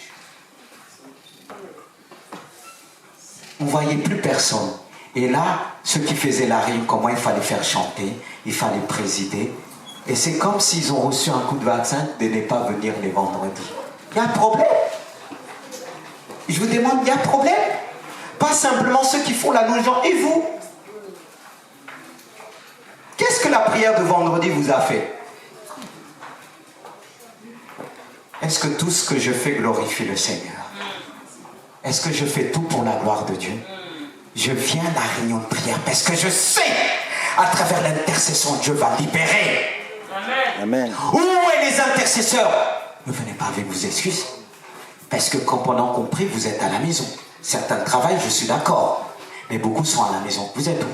On ne voyait plus personne. Et là, ceux qui faisaient la rime, comment il fallait faire chanter, il fallait présider. Et c'est comme s'ils ont reçu un coup de vaccin de ne pas venir les vendredis. Il y a un problème. Je vous demande, il y a un problème. Pas simplement ceux qui font la louange. Et vous? Qu'est-ce que la prière de vendredi vous a fait? Est-ce que tout ce que je fais glorifie le Seigneur? Est-ce que je fais tout pour la gloire de Dieu? Je viens à la réunion de prière parce que je sais, à travers l'intercession, Dieu va libérer. Amen. Où est les intercesseurs? Ne venez pas avec vos excuses. Parce que comme on a compris, vous êtes à la maison. Certains travaillent, je suis d'accord. Mais beaucoup sont à la maison. Vous êtes où?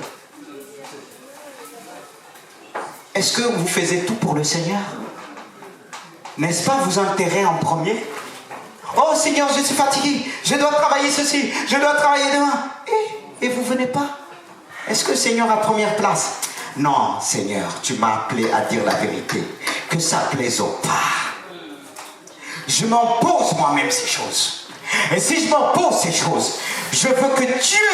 Est-ce que vous faisiez tout pour le Seigneur? N'est-ce pas vous enterrer en premier? Oh Seigneur, je suis fatigué, je dois travailler ceci, je dois travailler demain. Et vous venez pas? Est-ce que le Seigneur a première place? Non, Seigneur, tu m'as appelé à dire la vérité. Que ça plaise au Père. Je m'impose moi-même ces choses. Et si je m'impose ces choses, je veux que Dieu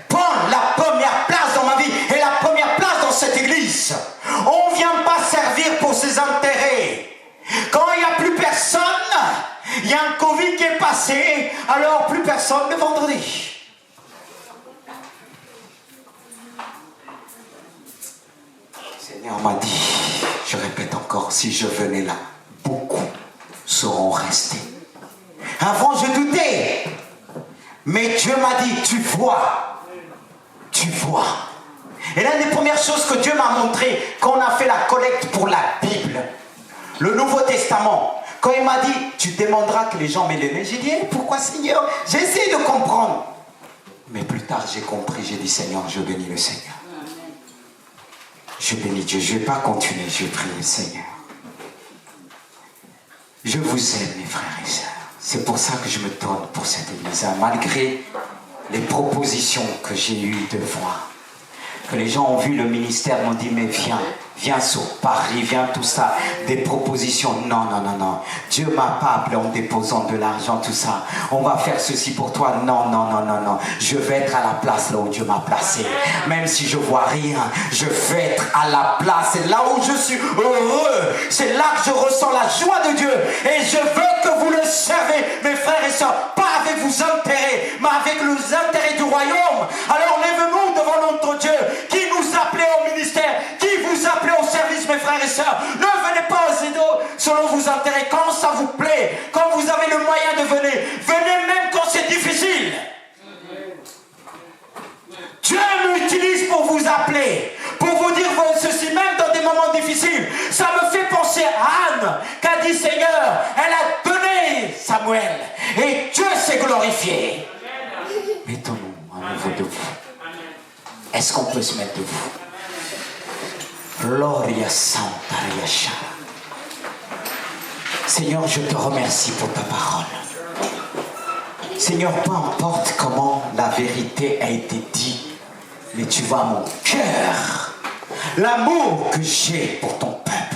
prenne la première place dans ma vie et la première place dans cette église. On ne vient pas servir pour ses intérêts. Quand il n'y a plus personne, il y a un Covid qui est passé, alors plus personne le vendredi. Le Seigneur m'a dit, je répète encore, si je venais là, beaucoup seront restés. Avant je doutais, mais Dieu m'a dit, tu vois. Et l'une des premières choses que Dieu m'a montré quand on a fait la collecte pour la Bible, le Nouveau Testament, quand il m'a dit, tu demanderas que les gens mettent les mains, j'ai dit, pourquoi Seigneur? J'ai essayé de comprendre. Mais plus tard, j'ai compris, j'ai dit, Seigneur, je bénis le Seigneur. Je bénis Dieu, je ne vais pas continuer, je vais prier le Seigneur. Je vous aime, mes frères et sœurs. C'est pour ça que je me donne pour cette église, malgré les propositions que j'ai eues de voir. Que les gens ont vu le ministère, m'ont dit, mais viens sur Paris, viens tout ça, des propositions. Non. Dieu ne m'a pas appelé en déposant de l'argent, tout ça. On va faire ceci pour toi. Non. Je vais être à la place là où Dieu m'a placé. Même si je vois rien, je vais être à la place. C'est là où je suis heureux. C'est là que je ressens la joie de Dieu. Et je veux que vous le servez, mes frères et sœurs. Pas avec vos intérêts, mais avec les intérêts du royaume. Alors lève-nous devant notre Dieu qui nous appelait au ministère, qui vous appelait au service, mes frères et sœurs. Ne venez pas aux idoles selon vos intérêts. Quand ça vous plaît, quand vous avez le moyen de venir, venez même quand c'est difficile. Dieu m'utilise pour vous appeler, pour vous dire ceci, même dans des moments difficiles. Ça me fait penser à Anne, qui a dit, Seigneur, elle a donné Samuel, et Dieu s'est glorifié. Mettons-nous à nouveau debout. Est-ce qu'on peut se mettre debout? Gloria Santa Riacha. Seigneur, je te remercie pour ta parole. Seigneur, peu importe comment la vérité a été dite, mais tu vois mon cœur, l'amour que j'ai pour ton peuple.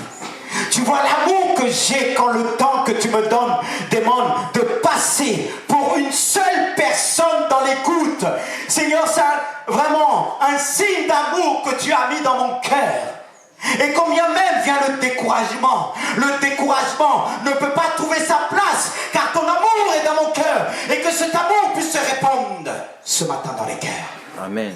Tu vois l'amour que j'ai quand le temps que tu me donnes demande de passer pour une seule personne dans l'écoute. Seigneur, c'est vraiment un signe d'amour que tu as mis dans mon cœur. Et combien même vient le découragement ne peut pas trouver sa place, car ton amour est dans mon cœur, et que cet amour puisse se répandre ce matin dans les cœurs. Amen.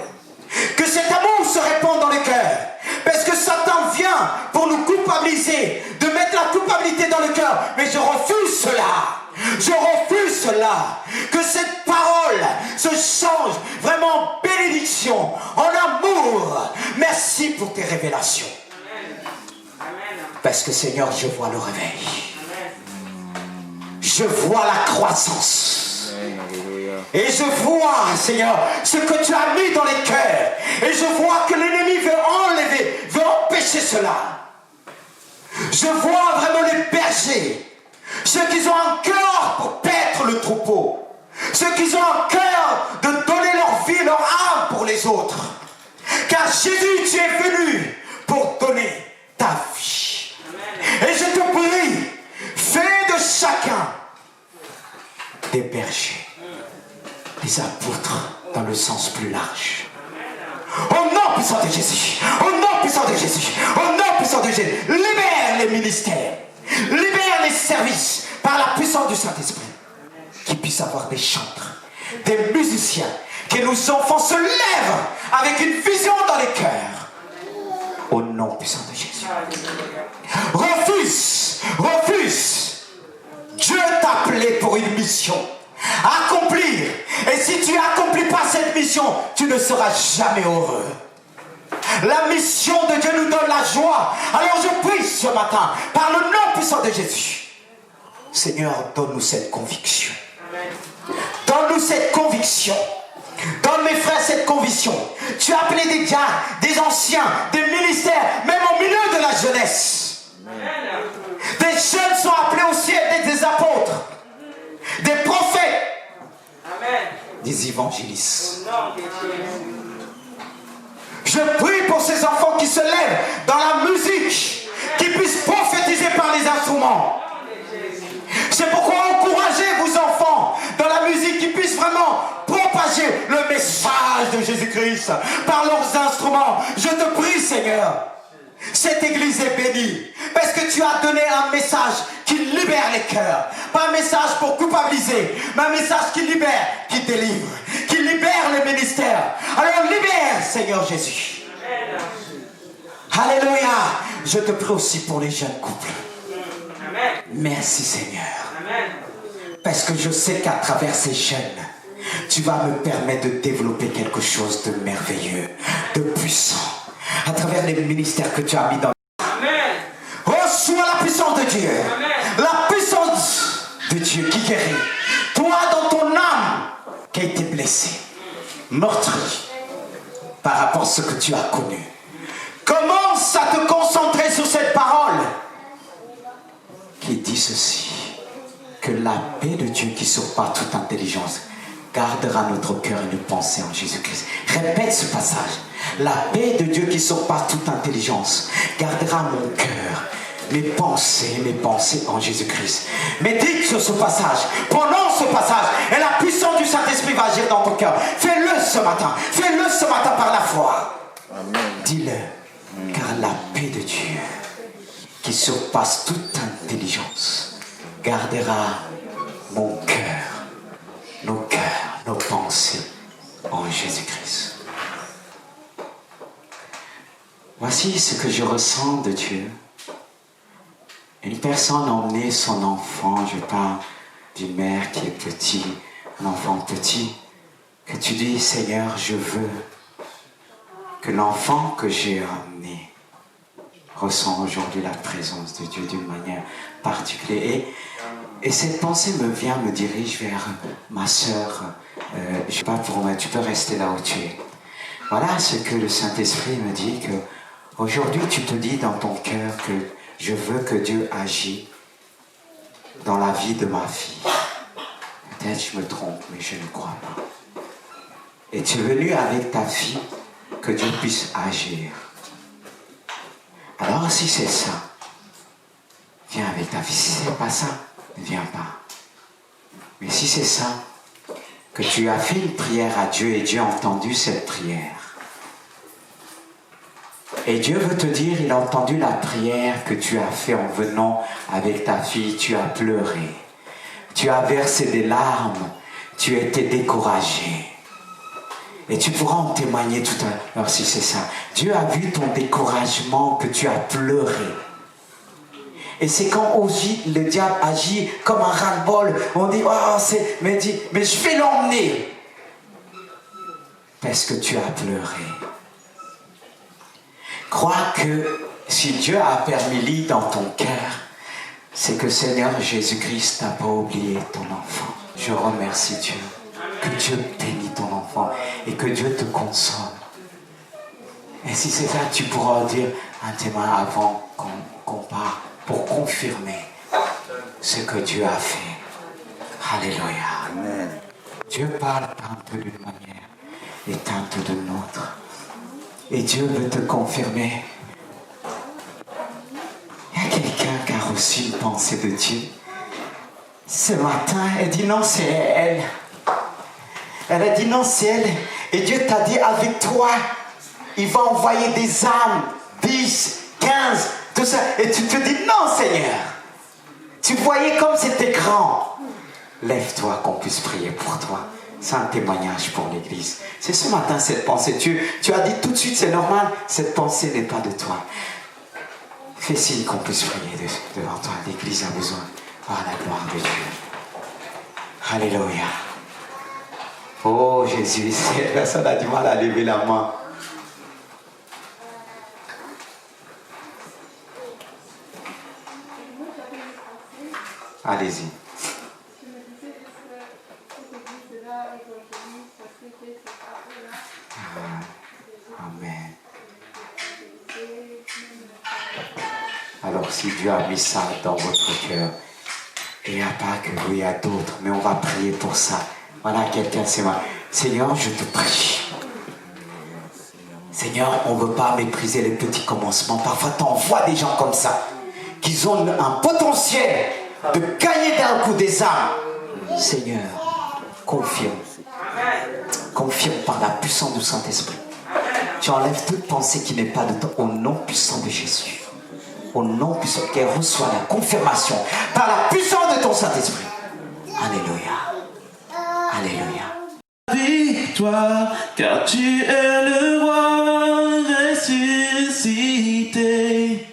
Que cet amour se répande dans les cœurs. Parce que Satan vient pour nous culpabiliser, de mettre la culpabilité dans le cœur. Mais je refuse cela. Je refuse cela. Que cette parole se change vraiment en bénédiction, en amour. Merci pour tes révélations. Amen. Parce que Seigneur, je vois le réveil. Je vois la croissance. Et je vois, Seigneur, ce que tu as mis dans les cœurs. Et je vois que l'ennemi veut enlever, veut empêcher cela. Je vois vraiment les bergers, ceux qui ont un cœur pour paître le troupeau, ceux qui ont un cœur de donner leur vie, leur âme pour les autres. Car Jésus, tu es venu pour donner ta vie. Et je te prie, fais de chacun des bergers, des apôtres dans le sens plus large. Au nom puissant de Jésus, au nom puissant de Jésus, au nom puissant de Jésus, libère les ministères, libère les services par la puissance du Saint-Esprit. Qu'ils puissent avoir des chanteurs, des musiciens, que nos enfants se lèvent avec une vision dans les cœurs. Au nom puissant de Jésus. Refuse. Dieu t'a appelé pour une mission. Accomplir. Et si tu n'accomplis pas cette mission, tu ne seras jamais heureux. La mission de Dieu nous donne la joie. Alors je prie ce matin, par le nom puissant de Jésus. Seigneur, donne-nous cette conviction. Donne-nous cette conviction. Donne mes frères cette conviction. Tu as appelé des diacres, des anciens, des ministères, même au milieu de la jeunesse. Des jeunes sont appelés aussi à être des apôtres, des prophètes, des évangélistes. Je prie pour ces enfants qui se lèvent dans la musique, qui puissent prophétiser par les instruments. C'est pourquoi encouragez vos enfants dans la musique, qui puissent vraiment propager le message de Jésus-Christ par leurs instruments. Je te prie, Seigneur, cette église est bénie parce que tu as donné un message qui libère les cœurs. Pas un message pour culpabiliser, mais un message qui libère, qui délivre, qui libère les ministères. Alors libère, Seigneur Jésus. Alléluia. Je te prie aussi pour les jeunes couples. Merci, Seigneur. Parce que je sais qu'à travers ces jeunes, tu vas me permettre de développer quelque chose de merveilleux, de puissant. À travers les ministères que tu as mis dans. Amen. Reçois la puissance de Dieu. Amen. La puissance de Dieu qui guérit. Toi dans ton âme qui a été blessée, meurtrie par rapport à ce que tu as connu. Commence à te concentrer sur cette parole qui dit ceci: que la paix de Dieu qui surpasse toute intelligence gardera notre cœur et nos pensées en Jésus-Christ. Répète ce passage. La paix de Dieu qui surpasse toute intelligence gardera mon cœur, mes pensées en Jésus-Christ. Médite sur ce passage, prononce ce passage, et la puissance du Saint-Esprit va agir dans ton cœur. Fais-le ce matin par la foi. Amen. Dis-le, car la paix de Dieu qui surpasse toute intelligence gardera mon cœur, nos cœurs, nos pensées en Jésus-Christ. Voici ce que je ressens de Dieu. Une personne a emmené son enfant, je parle d'une mère qui est petite, un enfant petit, que tu dis: Seigneur, je veux que l'enfant que j'ai emmené ressent aujourd'hui la présence de Dieu d'une manière particulière. Et cette pensée me dirige vers ma sœur. Je ne sais pas pour moi, tu peux rester là où tu es. Voilà ce que le Saint-Esprit me dit, que aujourd'hui tu te dis dans ton cœur que je veux que Dieu agisse dans la vie de ma fille. Peut-être je me trompe, mais je ne crois pas. Et tu es venu avec ta fille, que Dieu puisse agir. Alors si c'est ça, viens avec ta fille. Si c'est pas ça, ne viens pas. Mais si c'est ça, que tu as fait une prière à Dieu et Dieu a entendu cette prière. Et Dieu veut te dire, il a entendu la prière que tu as fait en venant avec ta fille. Tu as pleuré, tu as versé des larmes, tu as été découragé. Et tu pourras en témoigner tout à l'heure si c'est ça. Dieu a vu ton découragement, que tu as pleuré. Et c'est quand le diable agit comme un ras-le-bol, on dit: oh, mais je vais l'emmener. Parce que tu as pleuré. Crois que Si Dieu a permis lit dans ton cœur, c'est que Seigneur Jésus-Christ n'a pas oublié ton enfant. Je remercie Dieu. Que Dieu bénisse ton enfant et que Dieu te console. Et si c'est ça, tu pourras dire un témoin avant qu'on part pour confirmer ce que Dieu a fait. Alléluia. Amen. Dieu parle tantôt d'une manière et tantôt d'une autre. Et Dieu veut te confirmer. Il y a quelqu'un qui a reçu une pensée de Dieu. Ce matin, elle dit non, c'est elle. Elle a dit non, c'est elle. Et Dieu t'a dit avec toi, il va envoyer des âmes, 10, 15, tout ça. Et tu te dis non, Seigneur. Tu voyais comme c'était grand. Lève-toi qu'on puisse prier pour toi. C'est un témoignage pour l'église. C'est ce matin cette pensée. Tu as dit tout de suite, c'est normal. Cette pensée n'est pas de toi. Fais signe qu'on puisse prier devant toi. L'église a besoin. Par la gloire de Dieu. Alléluia. Oh Jésus, cette personne a du mal à lever la main. Allez-y. Amen. Alors si Dieu a mis ça dans votre cœur, et il n'y a pas que vous, il y a d'autres, mais on va prier pour ça. Voilà, quelqu'un, c'est moi. Seigneur, je te prie. Seigneur, on ne veut pas mépriser les petits commencements. Parfois, tu envoies des gens comme ça, qui ont un potentiel de gagner d'un coup des âmes. Seigneur, confirme. Confirme par la puissance du Saint-Esprit. Tu enlèves toute pensée qui n'est pas de toi au nom puissant de Jésus. Au nom puissant, qu'elle reçoit la confirmation par la puissance de ton Saint-Esprit. Alléluia. Alléluia. Victoire, car tu es le roi ressuscité.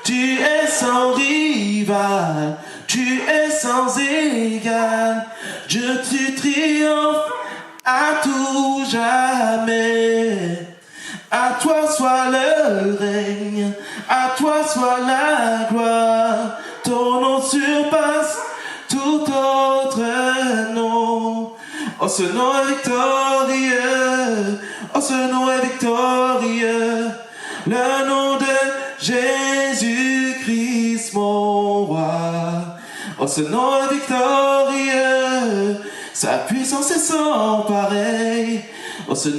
Tu es sans rival, tu es sans égal. Tu triomphes à tout jamais. À toi soit le règne, à toi soit la gloire. Ton nom surpasse tout autre nom. Oh, ce nom est victorieux, oh, ce nom est victorieux. Le nom de Jésus-Christ, mon roi. Oh, ce nom est victorieux, sa puissance est sans pareil. Oh, ce